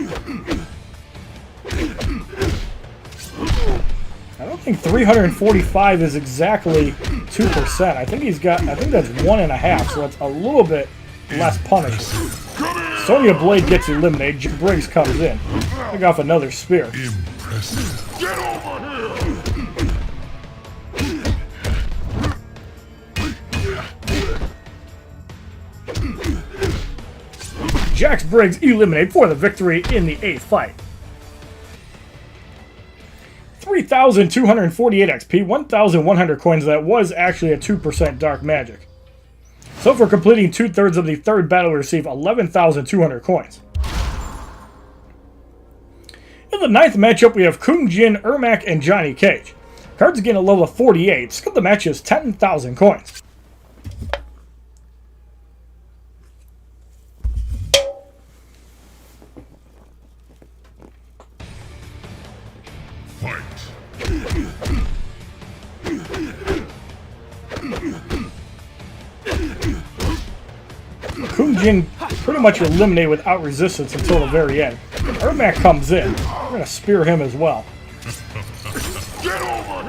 I don't think 345 is exactly 2%. I think he's got, I think that's 1.5, so that's a little bit less punishment. Sonya Blade gets eliminated. Briggs comes in. Pick off another spear. Impressive. Get over here! Jax Briggs eliminated for the victory in the 8th fight. 3,248 XP, 1,100 coins. That was actually a 2% Dark Magic. So for completing 2/3 of the 3rd battle, we receive 11,200 coins. In the 9th matchup, we have Kung Jin, Ermac, and Johnny Cage. Cards gain a level of 48. Skill of the match is 10,000 coins. Fight. Kung Jin pretty much eliminated without resistance until the very end. Ermac comes in. We're going to spear him as well. Get over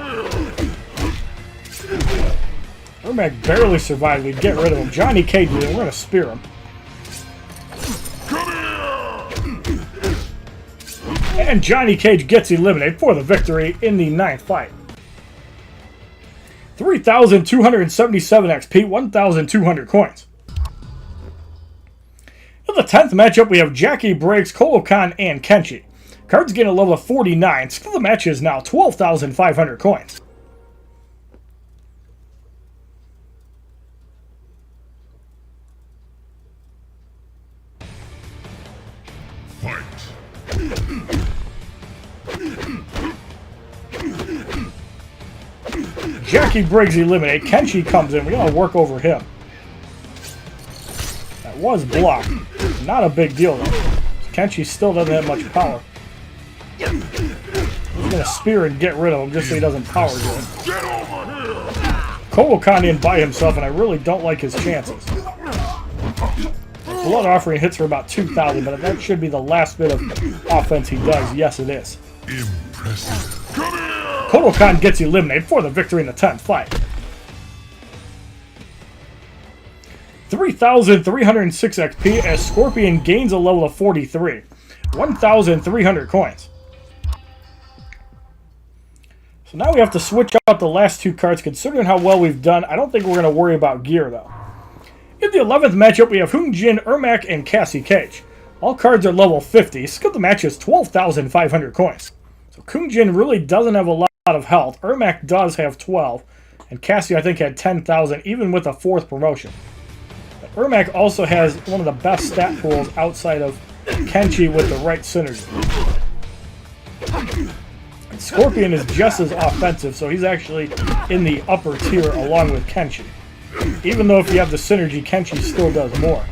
here! Ermac barely survived. We get rid of him. Johnny Cage did it. We're going to spear him. Come here! And Johnny Cage gets eliminated for the victory in the 9th fight. 3,277 XP, 1,200 coins. In the 10th matchup, we have Jackie Briggs, Kotal Khan, and Kenshi. Cards gain a level of 49. Skill of the match is now 12,500 coins. Fight. Jackie Briggs eliminated. Kenshi comes in. We're going to work over him. That was blocked. Not a big deal, though. Kenshi still doesn't have much power. He's going to spear and get rid of him just so he doesn't power to him. Get over here! Kotal Khan in by himself, and I really don't like his chances. Blood Offering hits for about 2,000, but that should be the last bit of offense he does. Yes, it is. Impressive. Come here! Kotal Khan gets eliminated for the victory in the 10th fight. 3,306 XP as Scorpion gains a level of 43. 1,300 coins. So now we have to switch out the last 2 cards. Considering how well we've done, I don't think we're going to worry about gear, though. In the 11th matchup, we have Kung Jin, Ermac, and Cassie Cage. All cards are level 50. Skill of the match is 12,500 coins. So Kung Jin really doesn't have a lot of health. Ermac does have 12. And Cassie, I think, had 10,000, even with a 4th promotion. But Ermac also has one of the best stat pools outside of Kenshi with the right synergy. And Scorpion is just as offensive, so he's actually in the upper tier along with Kenshi. Even though if you have the synergy, Kenshi still does more.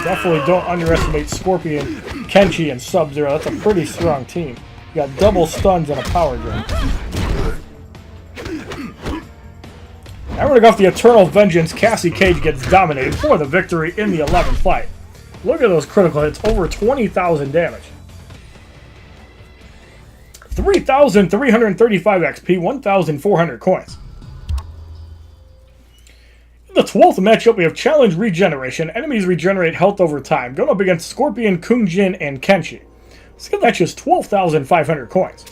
Definitely don't underestimate Scorpion, Kenshi, and Sub-Zero. That's a pretty strong team. You got double stuns and a power gem. Now we're going to go off the Eternal Vengeance. Cassie Cage gets dominated for the victory in the 11th fight. Look at those critical hits. Over 20,000 damage. 3,335 XP, 1,400 coins. In the 12th matchup, we have Challenge Regeneration. Enemies regenerate health over time. Going up against Scorpion, Kungjin, and Kenshi. Skill match is 12,500 coins.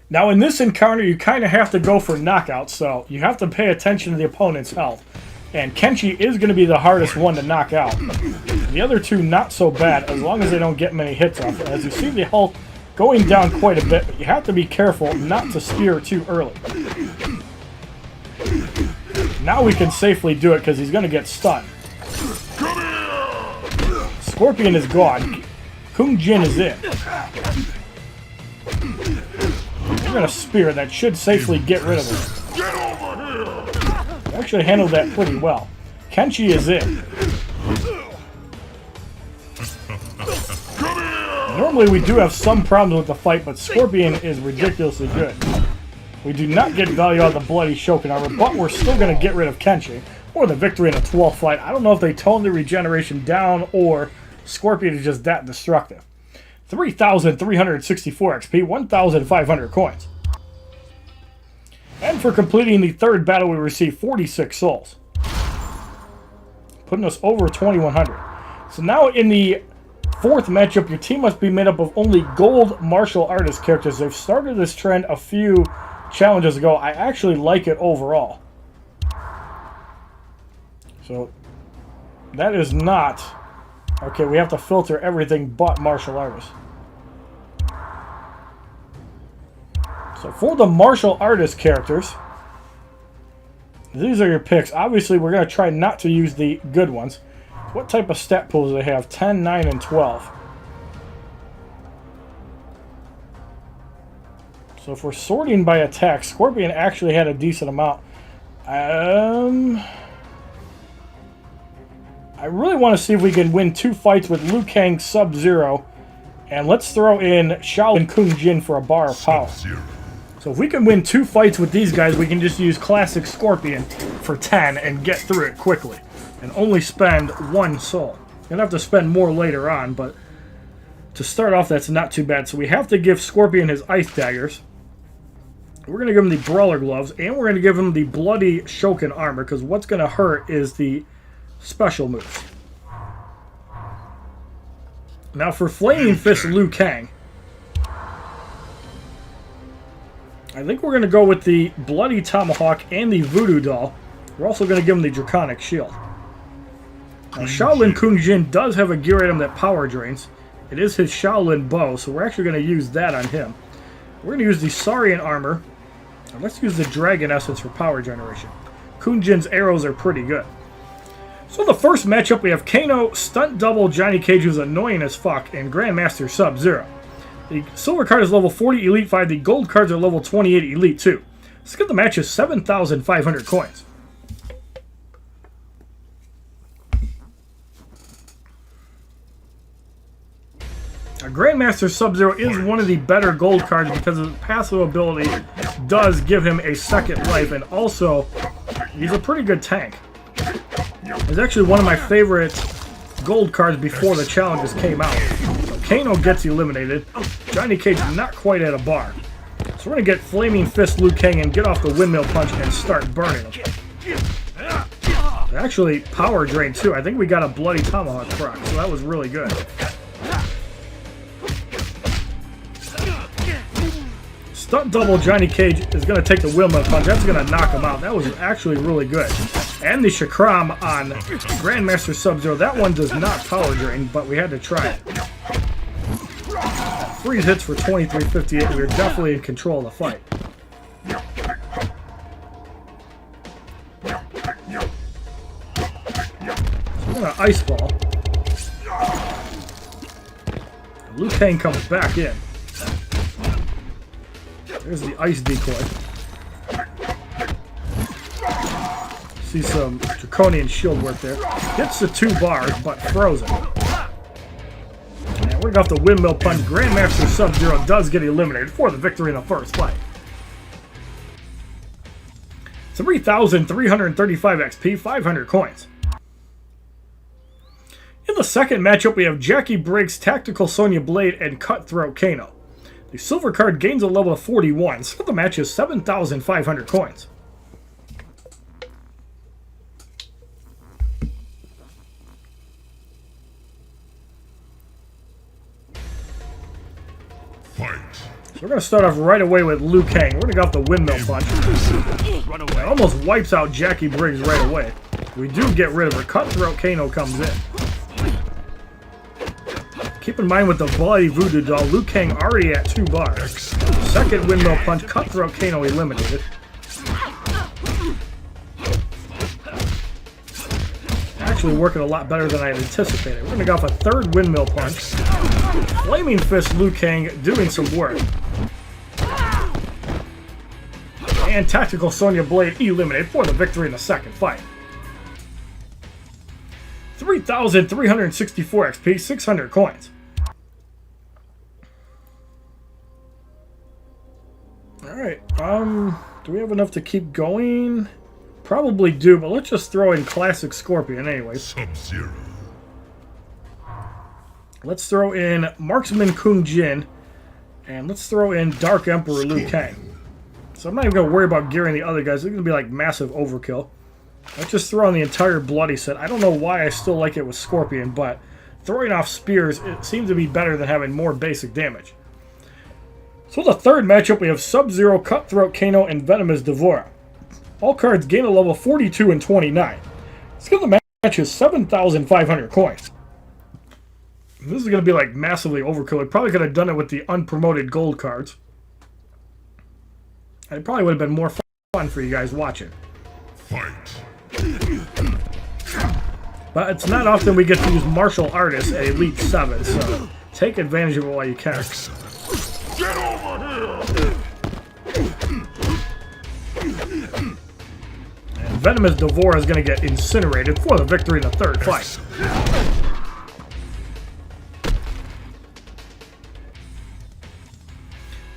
Now, in this encounter, you kind of have to go for knockouts, so you have to pay attention to the opponent's health. And Kenshi is going to be the hardest one to knock out. The other two, not so bad, as long as they don't get many hits off. As you see, the health going down quite a bit, but you have to be careful not to spear too early. Now we can safely do it because he's going to get stunned. Scorpion is gone. Kungjin is in. We're going to spear. That should safely get rid of him. Get over here! Actually handled that pretty well. Kenshi is in. Normally we do have some problems with the fight, but Scorpion is ridiculously good. We do not get value out of the bloody Shokin armor, but we're still going to get rid of Kenshi. Or the victory in a 12th fight. I don't know if they toned the regeneration down or Scorpion is just that destructive. 3,364 XP, 1,500 coins. And for completing the third battle, we receive 46 souls. Putting us over 2,100. So now in the fourth matchup, your team must be made up of only gold martial artist characters. They've started this trend a few challenges ago. I actually like it overall. So that is not... Okay, we have to filter everything but martial artists. So for the martial artist characters, these are your picks. Obviously, we're going to try not to use the good ones. What type of stat pools do they have? 10, 9, and 12. So if we're sorting by attack, Scorpion actually had a decent amount. I really want to see if we can win 2 fights with Liu Kang, Sub-Zero, and let's throw in Shaolin Kungjin for a bar of power. So if we can win 2 fights with these guys, we can just use Classic Scorpion for 10 and get through it quickly. And only spend 1 soul. You'll have to spend more later on, but to start off, that's not too bad. So we have to give Scorpion his Ice Daggers. We're going to give him the Brawler Gloves, and we're going to give him the Bloody Shokin Armor, because what's going to hurt is the special moves. Now for Flaming Fist Liu Kang, I think we're going to go with the Bloody Tomahawk and the Voodoo Doll. We're also going to give him the Draconic Shield. Now Shaolin Kungjin does have a gear item that power drains. It is his Shaolin Bow, so we're actually going to use that on him. We're going to use the Saurian Armor. Now let's use the Dragon Essence for power generation. Kunjin's arrows are pretty good. So the first matchup, we have Kano, Stunt Double Johnny Cage, who's annoying as fuck, and Grandmaster Sub-Zero. The silver card is level 40, Elite 5. The gold cards are level 28, Elite 2. Let's get the match is 7,500 coins. Grandmaster Sub-Zero is one of the better gold cards because his passive ability does give him a second life, and also he's a pretty good tank. He's actually one of my favorite gold cards before the challenges came out. So Kano gets eliminated. Johnny Cage not quite at a bar. So we're going to get Flaming Fist Liu Kang and get off the Windmill Punch and start burning him. Actually, power drain too. I think we got a Bloody Tomahawk proc, so that was really good. Stunt Double Johnny Cage is going to take the Windmill Punch. That's going to knock him out. That was actually really good. And the Chakram on Grandmaster Sub-Zero. That one does not power drain, but we had to try it. Freeze hits for 2358. We were definitely in control of the fight. So we're going to Ice Ball. Liu Kang comes back in. There's the ice decoy. See some draconian shield work there. Hits the 2 bars, but frozen. And we're off the Windmill Punch. Grandmaster Sub-Zero does get eliminated for the victory in the first fight. 3,335 XP, 500 coins. In the second matchup, we have Jackie Briggs, Tactical Sonya Blade, and Cutthroat Kano. The silver card gains a level of 41, so the match is 7,500 coins. So we're going to start off right away with Liu Kang. We're going to go off the windmill punch. Run away. It almost wipes out Jackie Briggs right away. We do get rid of her. Cutthroat Kano comes in. Keep in mind with the bloody voodoo doll, Liu Kang already at 2 bars. Second windmill punch, Cutthroat Kano eliminated. Actually working a lot better than I had anticipated. We're going to go off a third windmill punch. Flaming Fist Liu Kang doing some work. And Tactical Sonya Blade eliminated for the victory in the second fight. 3,364 XP, 600 coins. Alright, do we have enough to keep going? Probably do, but let's just throw in Classic Scorpion anyways. Sub-Zero. Let's throw in Marksman Kung Jin, and let's throw in Dark Emperor Liu Kang. So I'm not even going to worry about gearing the other guys. They're going to be like massive overkill. Let's just throw on the entire bloody set. I don't know why I still like it with Scorpion, but throwing off spears, it seems to be better than having more basic damage. So the third matchup, we have Sub-Zero, Cutthroat Kano, and Venomous Devourer. All cards gain a level 42 and 29. Skill of the match is 7,500 coins. This is going to be like massively overkill. I probably could have done it with the unpromoted gold cards. And it probably would have been more fun for you guys watching. Fight. But it's not often we get to use martial artists at Elite VII, so take advantage of it while you can. Get over here! And Venomous Devourer is going to get incinerated for the victory in the third fight.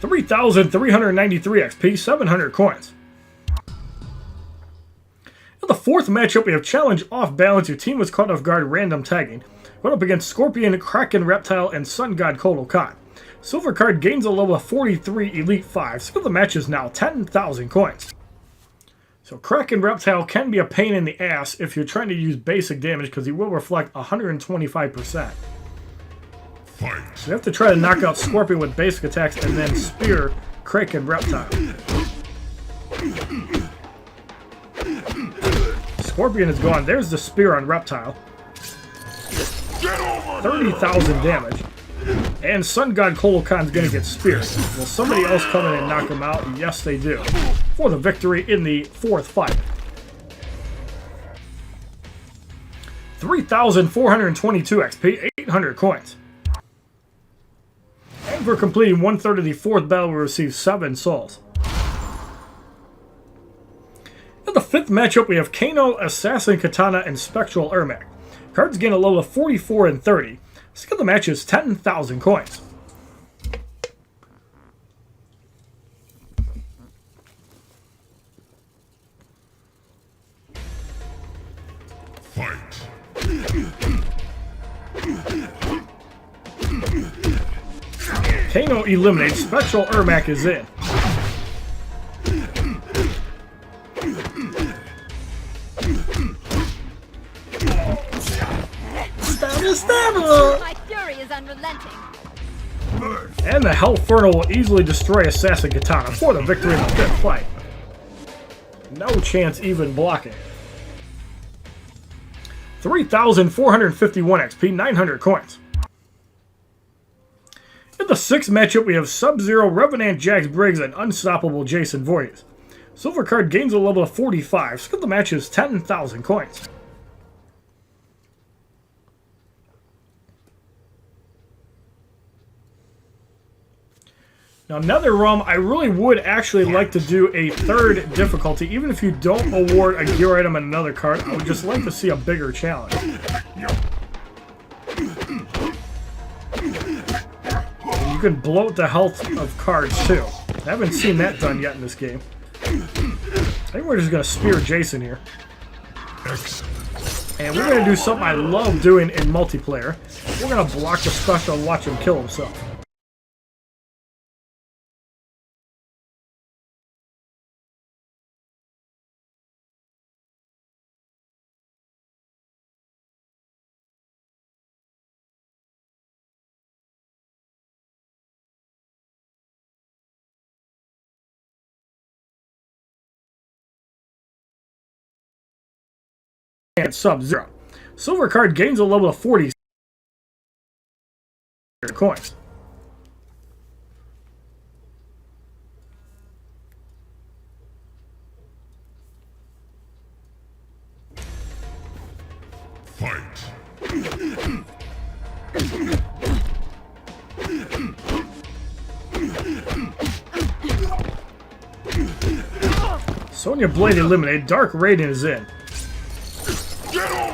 $3,393 XP, 700 coins. In the fourth matchup, we have Challenge Off Balance. Your team was caught off guard, random tagging. Going up against Scorpion, Kraken Reptile, and Sun God Kotal Khan. Silver card gains a level of 43 Elite 5. Skill of the match is now 10,000 coins. So Kraken Reptile can be a pain in the ass if you're trying to use basic damage because he will reflect 125%. Fight. So you have to try to knock out Scorpion with basic attacks and then spear Kraken Reptile. Scorpion is gone. There's the spear on Reptile. 30,000 damage. And Sun God Kotal Khan's going to get speared. Will somebody else come in and knock him out? Yes, they do. For the victory in the fourth fight. 3,422 XP, 800 coins. And for completing 1/3 of the fourth battle, we receive 7 souls. In the fifth matchup, we have Kano, Assassin Katana, and Spectral Ermac. Cards gain a level of 44 and 30. Skill of the match is 10,000 coins. Fight. Kano eliminates. Spectral Ermac is in. Stabber! My fury is unrelenting. And the Hellfurno will easily destroy Assassin Katana for the victory in the fifth fight. No chance even blocking. 3,451 XP, 900 coins. In the sixth matchup, we have Sub-Zero, Revenant Jax Briggs, and Unstoppable Jason Voorhees. Silver card gains a level of 45. Skill of the match is 10,000 coins. Now, NetherRealm, I really would actually like to do a third difficulty. Even if you don't award a gear item and another card, I would just like to see a bigger challenge. And you can bloat the health of cards, too. I haven't seen that done yet in this game. I think we're just going to spear Jason here. And we're going to do something I love doing in multiplayer. We're going to block the special and watch him kill himself. and Sub-Zero. Silver card gains a level of 40 coins. Fight. Sonya Blade eliminated. Dark Raiden is in.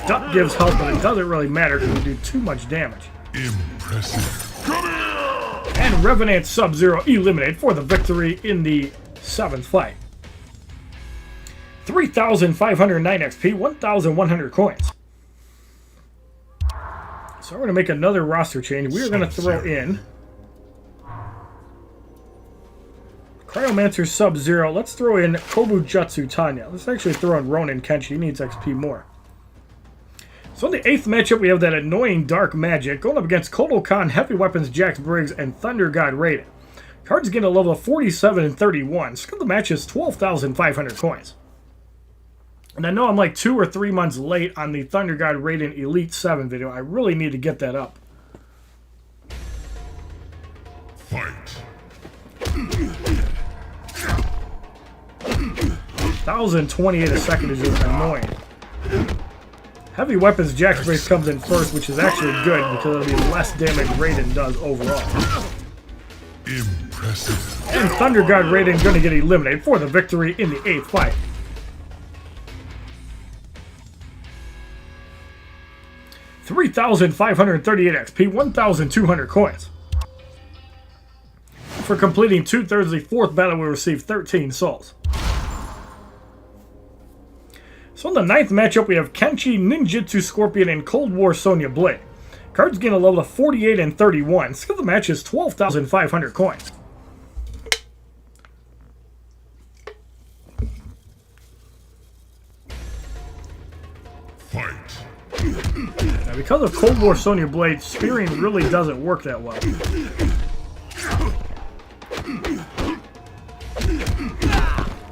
Duck gives health, but it doesn't really matter because we do too much damage. Impressive. Come here! And Revenant Sub-Zero eliminated for the victory in the 7th fight. 3,509 XP, 1,100 coins. So we're going to make another roster change. We are going to throw in Cryomancer Sub-Zero. Let's throw in Kobujutsu Tanya. Let's actually throw in Ronin Kenshi. He needs XP more. So in the 8th matchup, we have that annoying Dark Magic going up against Kodokan, Heavy Weapons, Jax Briggs, and Thunder God Raiden. Cards get a level of 47 and 31. Skill of the match is 12,500 coins. And I know I'm like 2 or 3 months late on the Thunder God Raiden Elite VII video. I really need to get that up. Fight. 1,028 a second is just annoying. Heavy Weapons Jax Briggs comes in first, which is actually good because of the less damage Raiden does overall. Impressive. And Thunder God Raiden going to get eliminated for the victory in the 8th fight. $3,538 XP, 1,200 coins. For completing 2/3 of the 4th battle, we receive 13 souls. So in the 9th matchup, we have Kenshi, Ninjutsu Scorpion, and Cold War Sonya Blade. Cards gain a level of 48 and 31. Skill of the match is 12,500 coins. Fight. Now, because of Cold War Sonya Blade, spearing really doesn't work that well.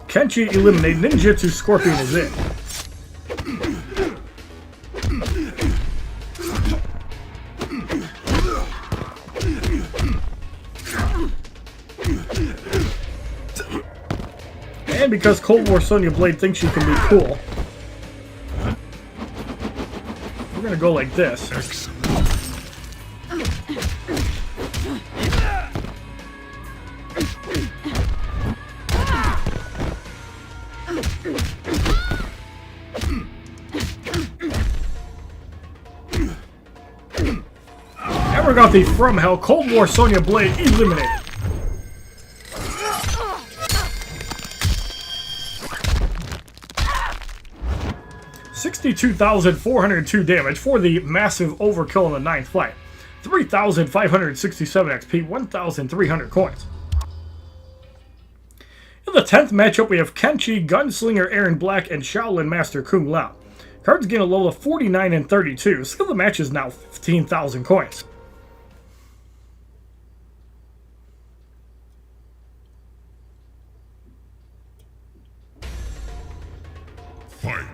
Kenshi eliminated. Ninjutsu Scorpion is in. And because Cold War Sonya Blade thinks she can be cool, we're gonna go like this. Excellent. And we got the From Hell Cold War Sonya Blade eliminated. $62,402 damage for the massive overkill in the 9th fight. 3,567 XP, 1,300 coins. In the 10th matchup, we have Kenshi, Gunslinger Aaron Black, and Shaolin Master Kung Lao. Cards gain a level of 49 and 32. Skill of the match is now 15,000 coins. Fight.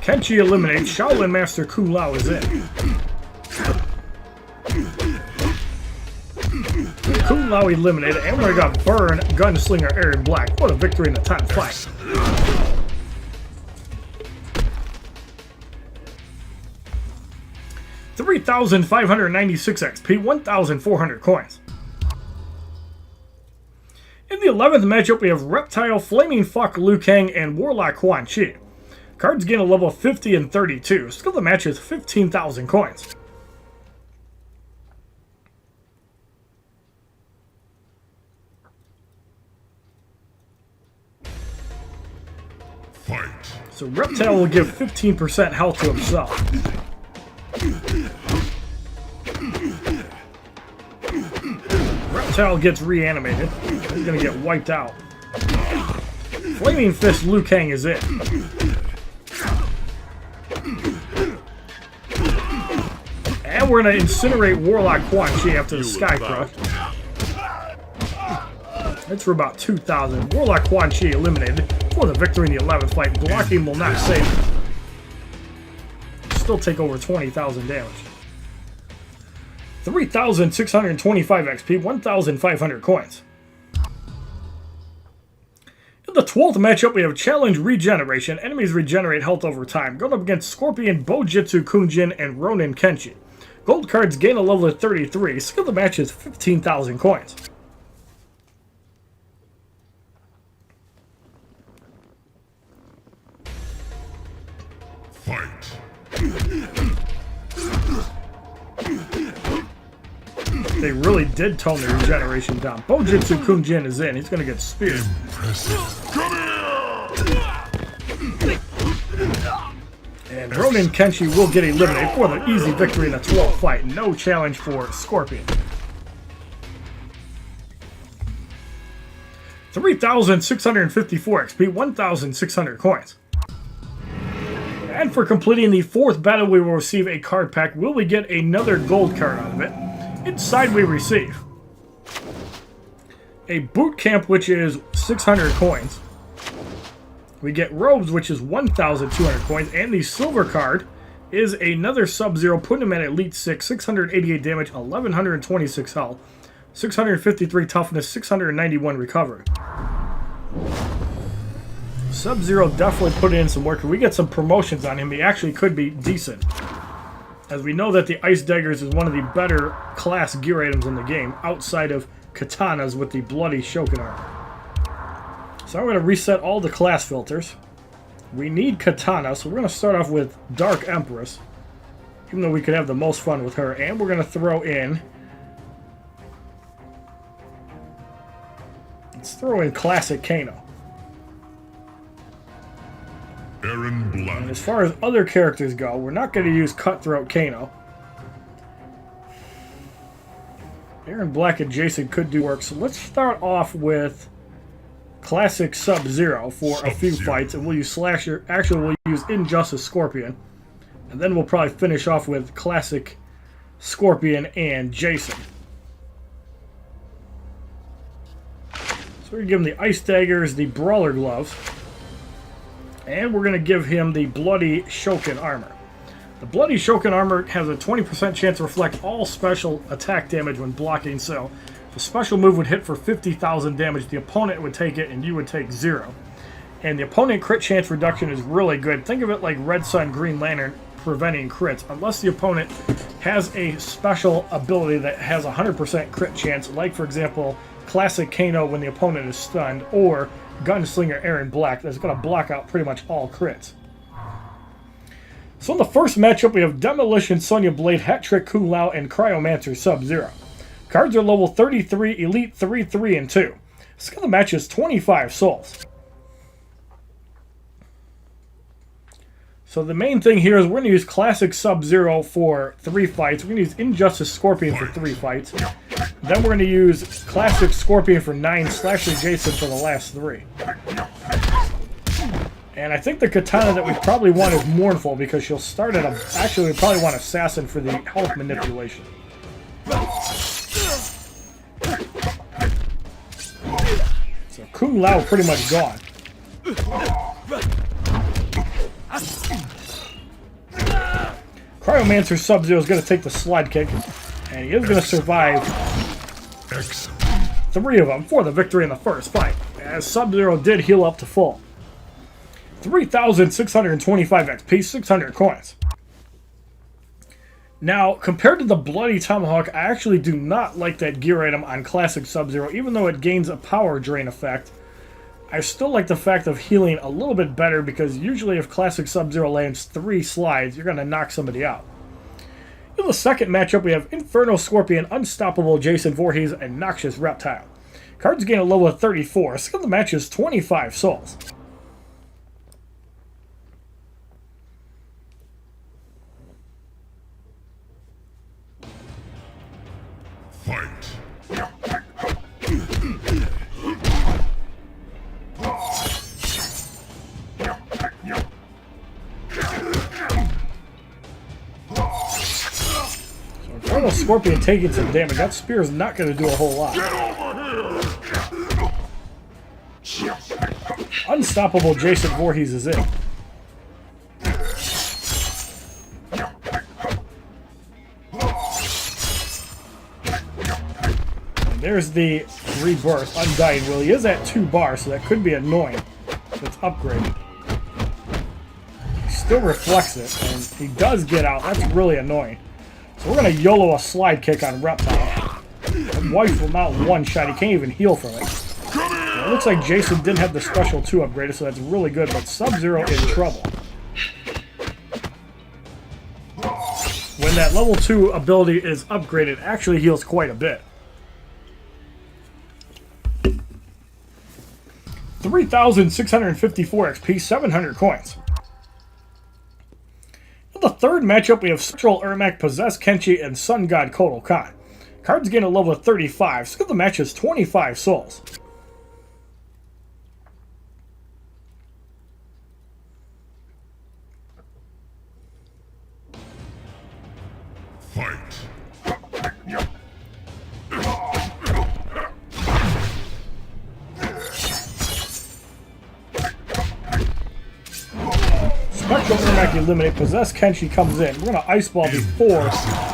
Kenshi eliminates. Shaolin Master Kung Lao is in. Kung Lao eliminated, and we got Burn, Gunslinger Aaron Black. What a victory in the 10th fight. $3,596 XP, 1,400 coins. In the 11th matchup, we have Reptile, Flaming Fuck Liu Kang, and Warlock Quan Chi. Cards gain a level of 50 and 32. Skill of the match is 15,000 coins. Fight. So Reptile will give 15% health to himself. Reptile gets reanimated. He's gonna get wiped out. Flaming Fist Liu Kang is in. And we're gonna incinerate Warlock Quan Chi after the Sky Crush. It's for about 2,000. Warlock Quan Chi eliminated for the victory in the 11th fight. Blocking will not save. Still take over 20,000 damage. 3,625 XP, 1,500 coins. In the 12th matchup, we have Challenge Regeneration. Enemies regenerate health over time. Going up against Scorpion, Bojutsu Kunjin, and Ronin Kenshi. Gold cards gain a level of 33. Skill of the match is 15,000 coins. Fight. They really did tone the regeneration down. Bojutsu Kunjin is in. He's going to get speared. Impressive. Come here! And Ronin Kenshi will get eliminated for the easy victory in the 12th fight. No challenge for Scorpion. 3,654 XP, 1,600 coins. And for completing the 4th battle, we will receive a card pack. Will we get another gold card out of it? Inside we receive a boot camp, which is 600 coins. We get robes, which is 1,200 coins, and the silver card is another Sub-Zero, putting him at Elite VI, 688 damage, 1,126 health, 653 toughness, 691 recovery. Sub-Zero definitely put in some work. If we get some promotions on him, he actually could be decent. As we know that the Ice Daggers is one of the better class gear items in the game, outside of katanas with the bloody Shokin armor. So I'm going to reset all the class filters. We need katana, so we're going to start off with Dark Empress, even though we could have the most fun with her. And we're going to throw in... Let's throw in Classic Kano. Aaron Black. And as far as other characters go, we're not going to use Cutthroat Kano. Aaron Black and Jason could do work, so let's start off with Classic Sub-Zero for a few fights, and we'll use Slasher. Actually, we'll use Injustice Scorpion, and then we'll probably finish off with Classic Scorpion and Jason. So we're going to give him the Ice Daggers, the Brawler Gloves, and we're going to give him the Bloody Shokin Armor. The Bloody Shokin Armor has a 20% chance to reflect all special attack damage when blocking, so if a special move would hit for 50,000 damage, the opponent would take it and you would take 0. And the opponent crit chance reduction is really good. Think of it like Red Sun, Green Lantern preventing crits, unless the opponent has a special ability that has a 100% crit chance, like for example, Classic Kano when the opponent is stunned, or Gunslinger Aaron Black that's going to block out pretty much all crits. So in the first matchup, we have Demolition Sonya Blade, Hat Trick Kung Lao, and Cryomancer Sub-Zero. Cards are level 33, Elite 3, 3, and 2. Skill of the match is 25 souls. So the main thing here is we're going to use Classic Sub-Zero for 3 fights. We're going to use Injustice Scorpion for 3 fights. Then we're going to use Classic Scorpion for 9, Slasher Jason for the last 3. And I think the katana that we probably want is Mournful, because she'll start at a... Actually, we probably want Assassin for the health manipulation. So Kung Lao pretty much gone. Cryomancer Sub-Zero is going to take the slide kick, and he is going to survive 3 of them for the victory in the first fight, as Sub-Zero did heal up to full. 3,625 XP, 600 coins. Now, compared to the Bloody Tomahawk, I actually do not like that gear item on Classic Sub-Zero, even though it gains a power drain effect. I still like the fact of healing a little bit better, because usually if Classic Sub-Zero lands 3 slides, you're going to knock somebody out. In the second matchup, we have Inferno Scorpion, Unstoppable Jason Voorhees, and Noxious Reptile. Cards gain a level of 34. Skill of the match is 25 souls. Fight. Inferno Scorpion taking some damage. That spear is not going to do a whole lot. Get over here! Unstoppable Jason Voorhees is in. And there's the Rebirth, Undying Will. He is at 2 bars, so that could be annoying. It's upgraded. He still reflects it, and he does get out. That's really annoying. So we're going to YOLO a slide kick on Reptile. Wife will not one-shot. He can't even heal from it. So it looks like Jason didn't have the special 2 upgraded, so that's really good, but Sub-Zero in trouble. When that level 2 ability is upgraded, it actually heals quite a bit. 3,654 XP, 700 coins. In the third matchup, we have Central Ermac, Possessed Kenshi, and Sun God Kotal Khan. Cards gain a level of 35. Skill of the match is 25 souls. Fight. Spectral Ermac eliminate. Possessed Kenshi comes in. We're going to Ice Ball before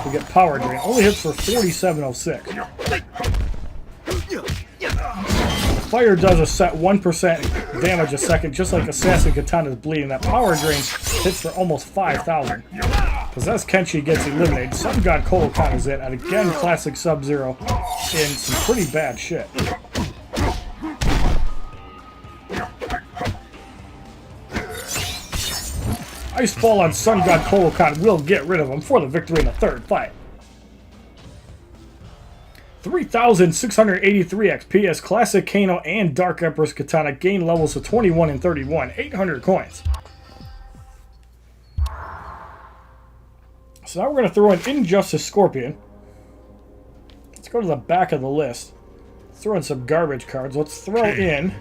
we get Power Drain. Only hits for 4706. Fire does a set 1% damage a second, just like Assassin Katana's bleeding. That Power Drain hits for almost 5,000. Possessed Kenshi gets eliminated. Sun God Kotal Khan is in, and again Classic Sub-Zero in some pretty bad shit. Ice Ball on Sun God Kotal Khan will get rid of him for the victory in the third fight. 3,683 XP as Classic Kano and Dark Empress Katana gain levels of 21 and 31, 800 coins. So now we're going to throw in Injustice Scorpion. Let's go to the back of the list. Let's throw in some garbage cards. Let's throw in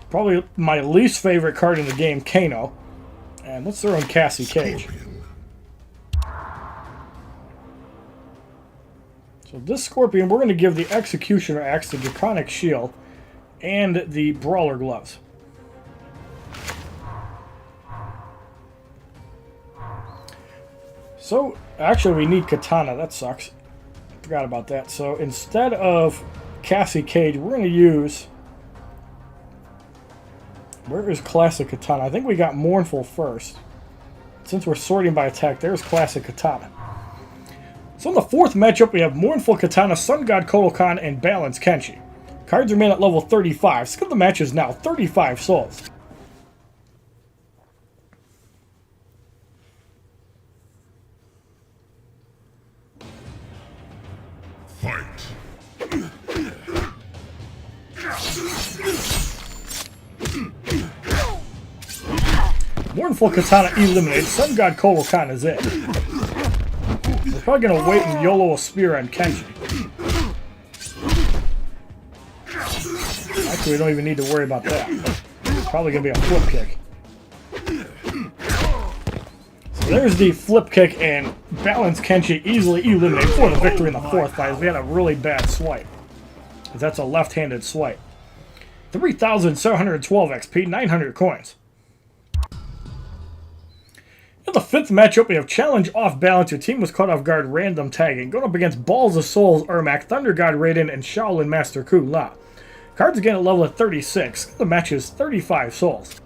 probably my least favorite card in the game, Kano. And let's throw in Cassie Cage. So this Scorpion, we're going to give the Executioner Axe, the Draconic Shield, and the Brawler Gloves. So, actually we need Katana, that sucks. Forgot about that. So instead of Cassie Cage, we're going to use... Where is Classic Katana? I think we got Mournful first. Since we're sorting by attack, there's Classic Katana. So in the fourth matchup, we have Mournful Katana, Sun God Kotal Khan, and Balance Kenshi. Cards remain at level 35. Skill of the match is now 35 souls. Fight. Mournful Katana eliminated. Sun God Kotal Khan is in. We're probably going to wait and YOLO a spear on Kenshi. Actually, we don't even need to worry about that. It's probably going to be a flip kick. So there's the flip kick, and Balance Kenshi easily eliminated for the victory in the fourth fight. We had a really bad swipe. That's a left-handed swipe. 3,712 XP, 900 coins. In the fifth matchup, we have Challenge Off Balance. Your team was caught off guard, random tagging. Going up against Balls of Souls, Ermac, Thunder God Raiden, and Shaolin Master Kung Lao. Cards again at level at 36. The match is 35 souls.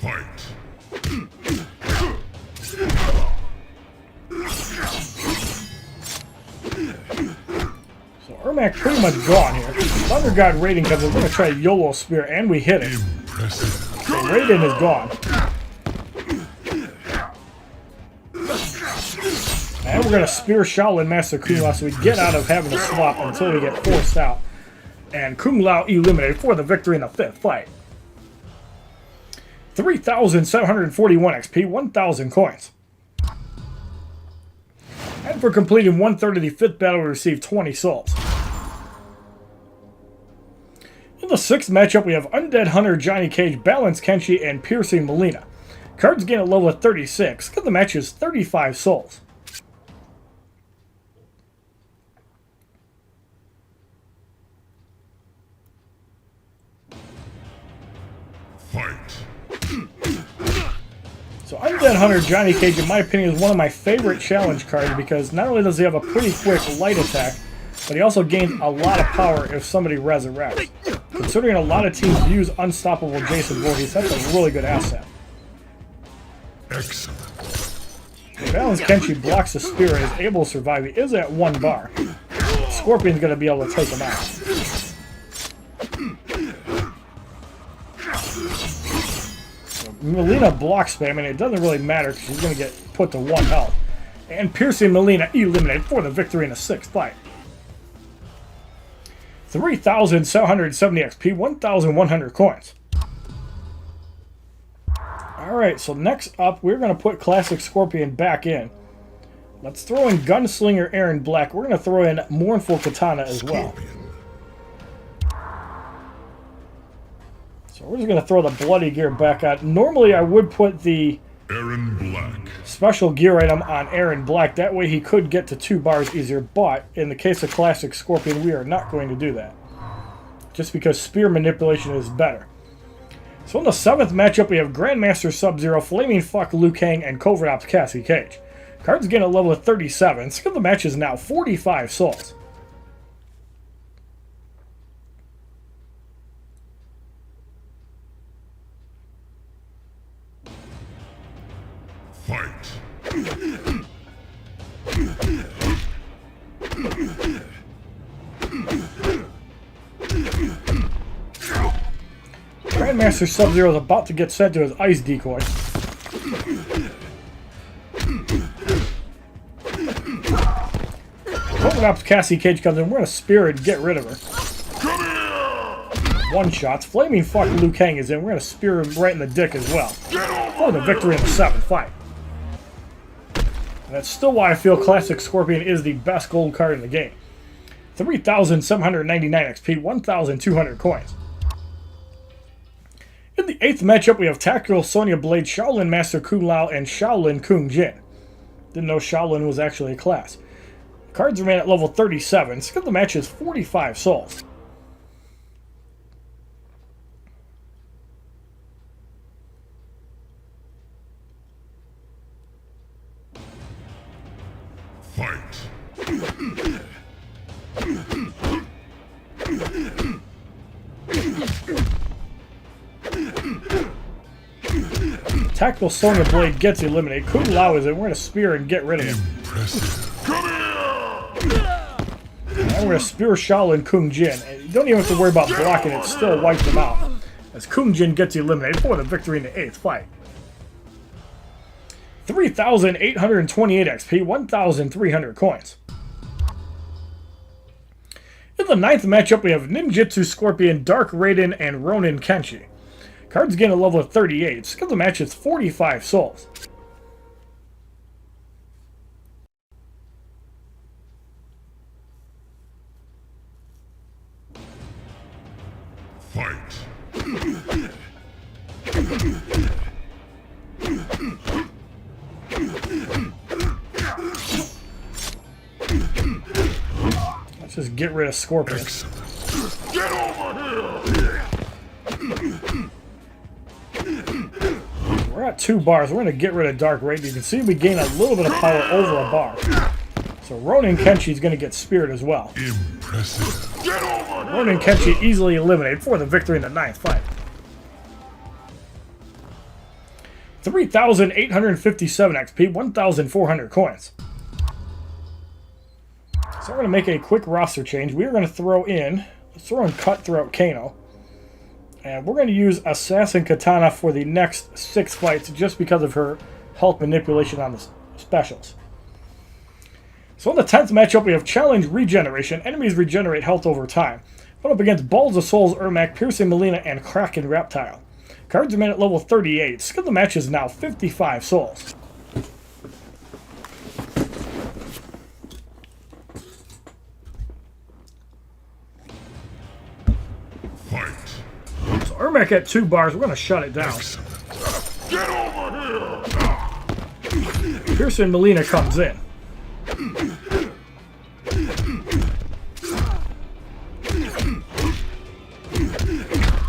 Fight. Ermac pretty much gone here. Thunder God Raiden comes in. We're going to try YOLO Spear, and we hit it. Impressive. So Raiden is gone. And we're going to Spear Shaolin Master Kung Lao so we get out of having to swap until we get forced out. And Kung Lao eliminated for the victory in the fifth fight. 3,741 XP, 1,000 coins. And for completing one-third of the fifth battle, we received 20 souls. In the sixth matchup, we have Undead Hunter, Johnny Cage, Balance Kenshi, and Piercing Melina. Cards gain a level of 36. Skill of the match is 35 souls. Fight. So Undead Hunter Johnny Cage, in my opinion, is one of my favorite challenge cards because not only does he have a pretty quick light attack, but he also gains a lot of power if somebody resurrects. Considering a lot of teams use Unstoppable Jason Voorhees, that's a really good asset. Excellent. Balance Kenshi blocks the spear and is able to survive. He is at 1 bar. Scorpion's going to be able to take him out. Melina block spam, and it doesn't really matter because she's going to get put to 1 health. And Piercing Melina eliminated for the victory in the 6th fight. 3,770 XP, 1,100 coins. Alright, so next up, we're going to put Classic Scorpion back in. Let's throw in Gunslinger Aaron Black. We're going to throw in Mournful Katana as well. So we're just going to throw the bloody gear back on. Normally, I would put the Aaron Black. special gear item on Aaron Black. That way he could get to 2 bars easier. But in the case of Classic Scorpion, we are not going to do that. Just because spear manipulation is better. So in the 7th matchup, we have Grandmaster Sub-Zero, Flaming Fuck Liu Kang, and Covert Ops Cassie Cage. Cards gain a level of 37. Skill of the match is now 45 souls. Fight. Grandmaster Sub-Zero is about to get sent to his ice decoy. Covert Ops Cassie Cage comes in. We're going to spear and get rid of her. 1 shots. Flaming Fuck Liu Kang is in. We're going to spear him right in the dick as well. For the victory in the 7th fight. And that's still why I feel Classic Scorpion is the best gold card in the game. 3,799 XP, 1,200 coins. In the 8th matchup, we have Tactical Sonya Blade, Shaolin Master Kung Lao, and Shaolin Kung Jin. Didn't know Shaolin was actually a class. Cards remain at level 37. Skill of the match is 45 souls. Fight. Tactical Sonya Blade gets eliminated. Kung Lao is in. We're going to spear and get rid of him. Impressive. And we're going to spear Shaolin Kung Jin. And you don't even have to worry about blocking it. Still wiped him out. As Kung Jin gets eliminated for the victory in the 8th fight. 3,828 XP, 1,300 coins. In the 9th matchup, we have Ninjutsu Scorpion, Dark Raiden, and Ronin Kenshi. Cards gain a level of 38. Skill of the match is 45 souls. Fight. Let's just get rid of Scorpion. Excellent. Get over here. We're at 2 bars. We're going to get rid of Dark Raiden. You can see we gain a little bit of power over a bar. So Ronin Kenshi is going to get speared as well. Impressive. Get over here. Ronin Kenshi easily eliminated for the victory in the 9th fight. 3,857 XP, 1,400 coins. So we're going to make a quick roster change. We are going to throw in Cutthroat Kano. And we're going to use Assassin Katana for the next 6 fights just because of her health manipulation on the specials. So in the 10th matchup, we have Challenge Regeneration. Enemies regenerate health over time. Put up against Balls of Souls, Ermac, Piercing Melina, and Kraken Reptile. Cards remain at level 38. Skill of the match is now 55 souls. Fight. So Ermac at 2 bars, we're going to shut it down. Excellent. Get over Pearson Molina comes in.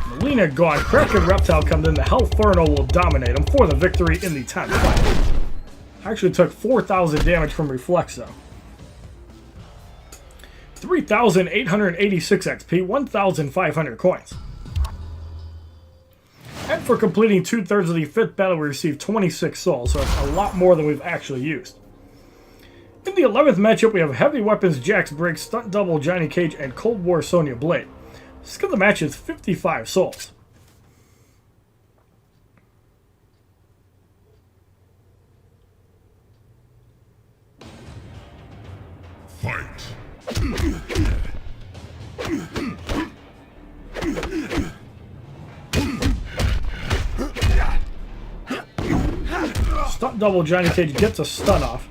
Molina gone. Kraken Reptile comes in. The Hellferno will dominate him for the victory in the 10th fight. Actually took 4,000 damage from Reflex though. 3,886 XP, 1,500 coins. And for completing 2/3 of the 5th battle, we received 26 souls, so it's a lot more than we've actually used. In the 11th matchup, we have Heavy Weapons Jax Briggs, Stunt Double Johnny Cage, and Cold War Sonya Blade. Skill of the match is 55 souls. Fight. Stunt Double Johnny Cage gets a stun off.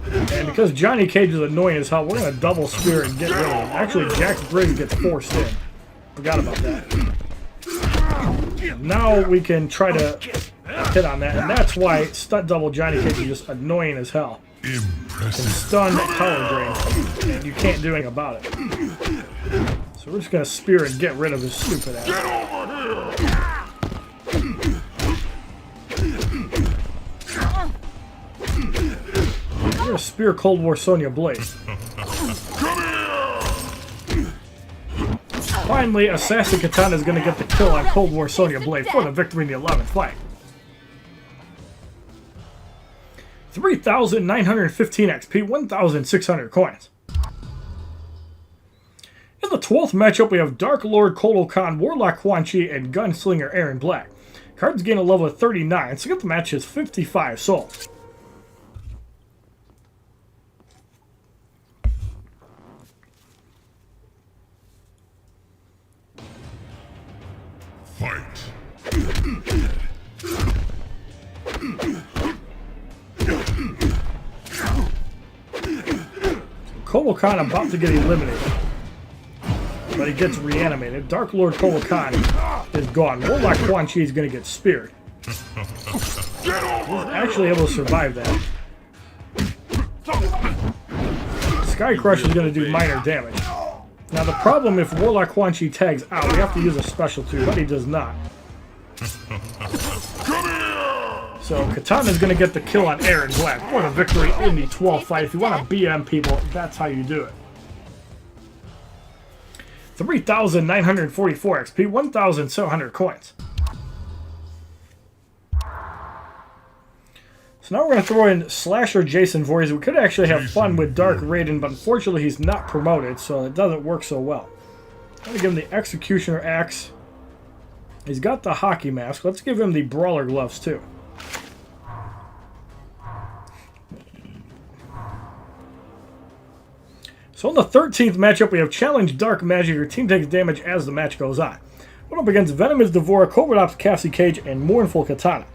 And because Johnny Cage is annoying as hell, we're going to double spear and get rid of him. Actually, Jax Briggs gets forced in. Forgot about that. Now we can try to hit on that, and that's why Stunt Double Johnny Cage is just annoying as hell. Impressive. Stun power drain, and you can't do anything about it. So we're just going to spear and get rid of his stupid ass. Get over here! We're going to spear Cold War Sonya Blade. Finally, Assassin Katana is going to get the kill on Cold War Sonya Blade for the victory in the 11th fight. 3,915 XP, 1,600 coins. In the 12th matchup, we have Dark Lord Kotal Khan, Warlock Quan Chi, and Gunslinger Aaron Black. Cards gain a level of 39, so get the match is 55 souls. Fight. Kotal Khan about to get eliminated, but he gets reanimated. Dark Lord Kotal Khan is gone. Warlock Quan Chi is going to get speared. He's actually able to survive that. Sky Crush is going to do minor damage. Now the problem, if Warlock Quan Chi tags out, we have to use a special 2, but he does not. So Katana is going to get the kill on Aaron Black for the victory in the 12th fight. If you want to BM people, that's how you do it. 3,944 XP, 1,700 coins. So now we're going to throw in Slasher Jason Voorhees. We could actually have fun with Dark Raiden, but unfortunately he's not promoted, so it doesn't work so well. I'm going to give him the Executioner Axe. He's got the hockey mask. Let's give him the Brawler Gloves too. So in the 13th matchup, we have Challenge Dark Magic. Your team takes damage as the match goes on. Went up against Venomous Devourer, Cobra Ops Cassie Cage, and Mournful Katana.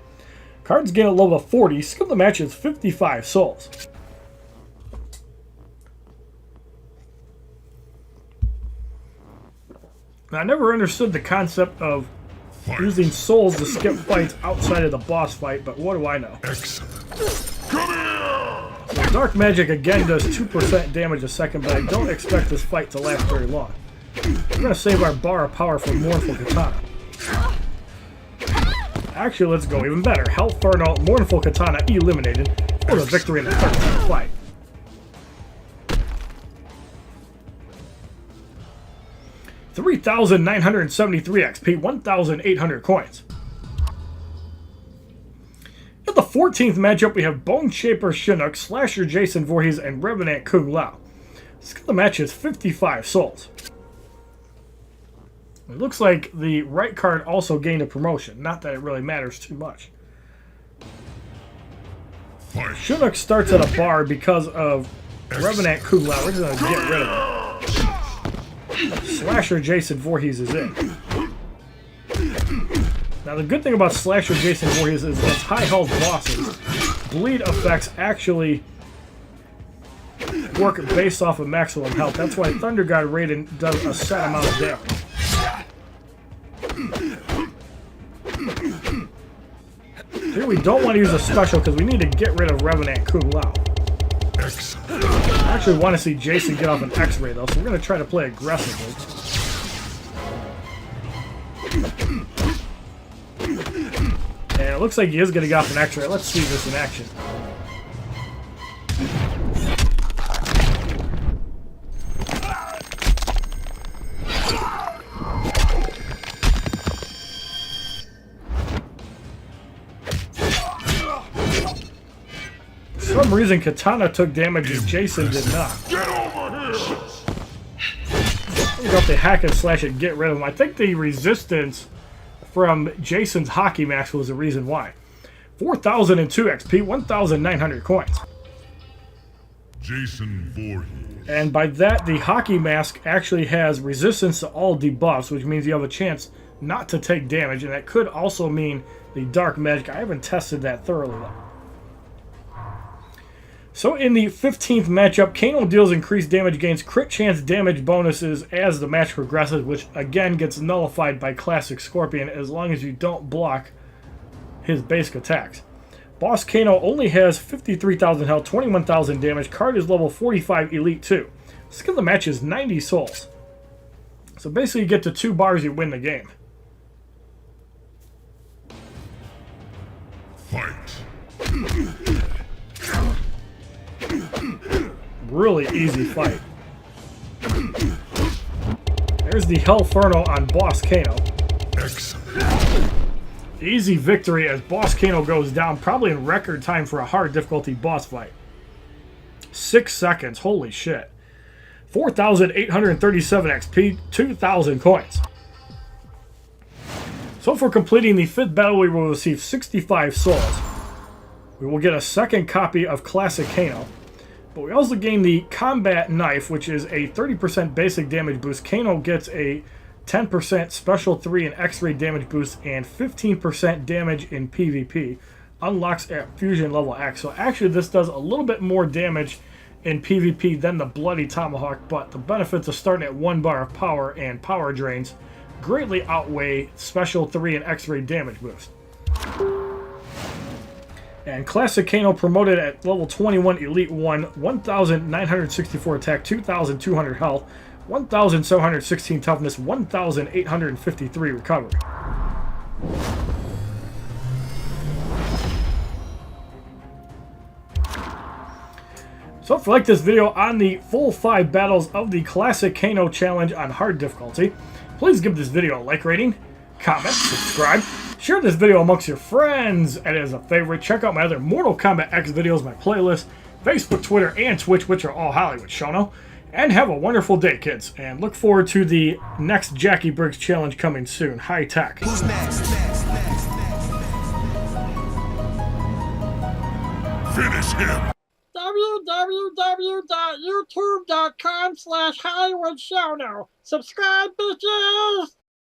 Cards gain a level of 40. Skill of the match is 55 souls. Now, I never understood the concept of using souls to skip fights outside of the boss fight, but what do I know? Excellent. Come here! So Dark Magic again does 2% damage a second, but I don't expect this fight to last very long. We're going to save our bar of power for Mournful Katana. Actually, let's go even better. Hellferno, Mournful Katana eliminated for the victory in the 13th fight. $3,973 XP, 1,800 coins. In the 14th matchup, we have Bone Shaper Chinook, Slasher Jason Voorhees, and Revenant Kung Lao. The match is 55 souls. It looks like the right card also gained a promotion. Not that it really matters too much. Chinook starts at a bar because of Revenant Kung Lao. We're just going to get rid of him. Slasher Jason Voorhees is in. Now the good thing about Slasher Jason Voorhees is that high health bosses, bleed effects actually work based off of maximum health. That's why Thunder God Raiden does a set amount of damage. Here we don't want to use a special because we need to get rid of Revenant Kung Lao. Excellent. I actually want to see Jason get off an X-ray though, so we're going to try to play aggressively. And it looks like he is going to get off an X-ray. Let's see this in action. For some reason, Katana took damage and Jason did not. Get over here! We got the hack and slash and get rid of him. I think the resistance from Jason's hockey mask was the reason why. 4,002 XP, 1,900 coins. Jason Voorhees. And by that, the hockey mask actually has resistance to all debuffs, which means you have a chance not to take damage, and that could also mean the dark magic. I haven't tested that thoroughly though. So in the 15th matchup, Kano deals increased damage, gains crit chance damage bonuses as the match progresses, which again gets nullified by Classic Scorpion as long as you don't block his basic attacks. Boss Kano only has 53,000 health, 21,000 damage. Card is level 45 Elite 2. Skill of the match is 90 souls. So basically you get to 2 bars, you win the game. Fight. Really easy fight. There's the Hellferno on Boss Kano. Excellent. Easy victory as Boss Kano goes down, probably in record time for a hard difficulty boss fight. 6 seconds, holy shit. 4,837 XP, 2,000 coins. So for completing the 5th battle, we will receive 65 souls. We will get a second copy of Classic Kano. But we also gain the Combat Knife, which is a 30% basic damage boost. Kano gets a 10% Special 3 and X-Ray damage boost and 15% damage in PvP. Unlocks at Fusion level X. So actually this does a little bit more damage in PvP than the Bloody Tomahawk, but the benefits of starting at 1 bar of power and power drains greatly outweigh Special 3 and X-Ray damage boost. And Classic Kano promoted at level 21 Elite 1, 1,964 attack, 2,200 health, 1,716 toughness, 1,853 recovery. So if you like this video on the full 5 battles of the Classic Kano Challenge on hard difficulty, please give this video a like rating, comment, subscribe, share this video amongst your friends, and as a favorite, check out my other Mortal Kombat X videos, my playlist, Facebook, Twitter, and Twitch, which are all HollywoodShono. And have a wonderful day, kids, and look forward to the next Jackie Briggs challenge coming soon. High tech. Who's next? Finish him. www.youtube.com/HollywoodShono. Subscribe, bitches!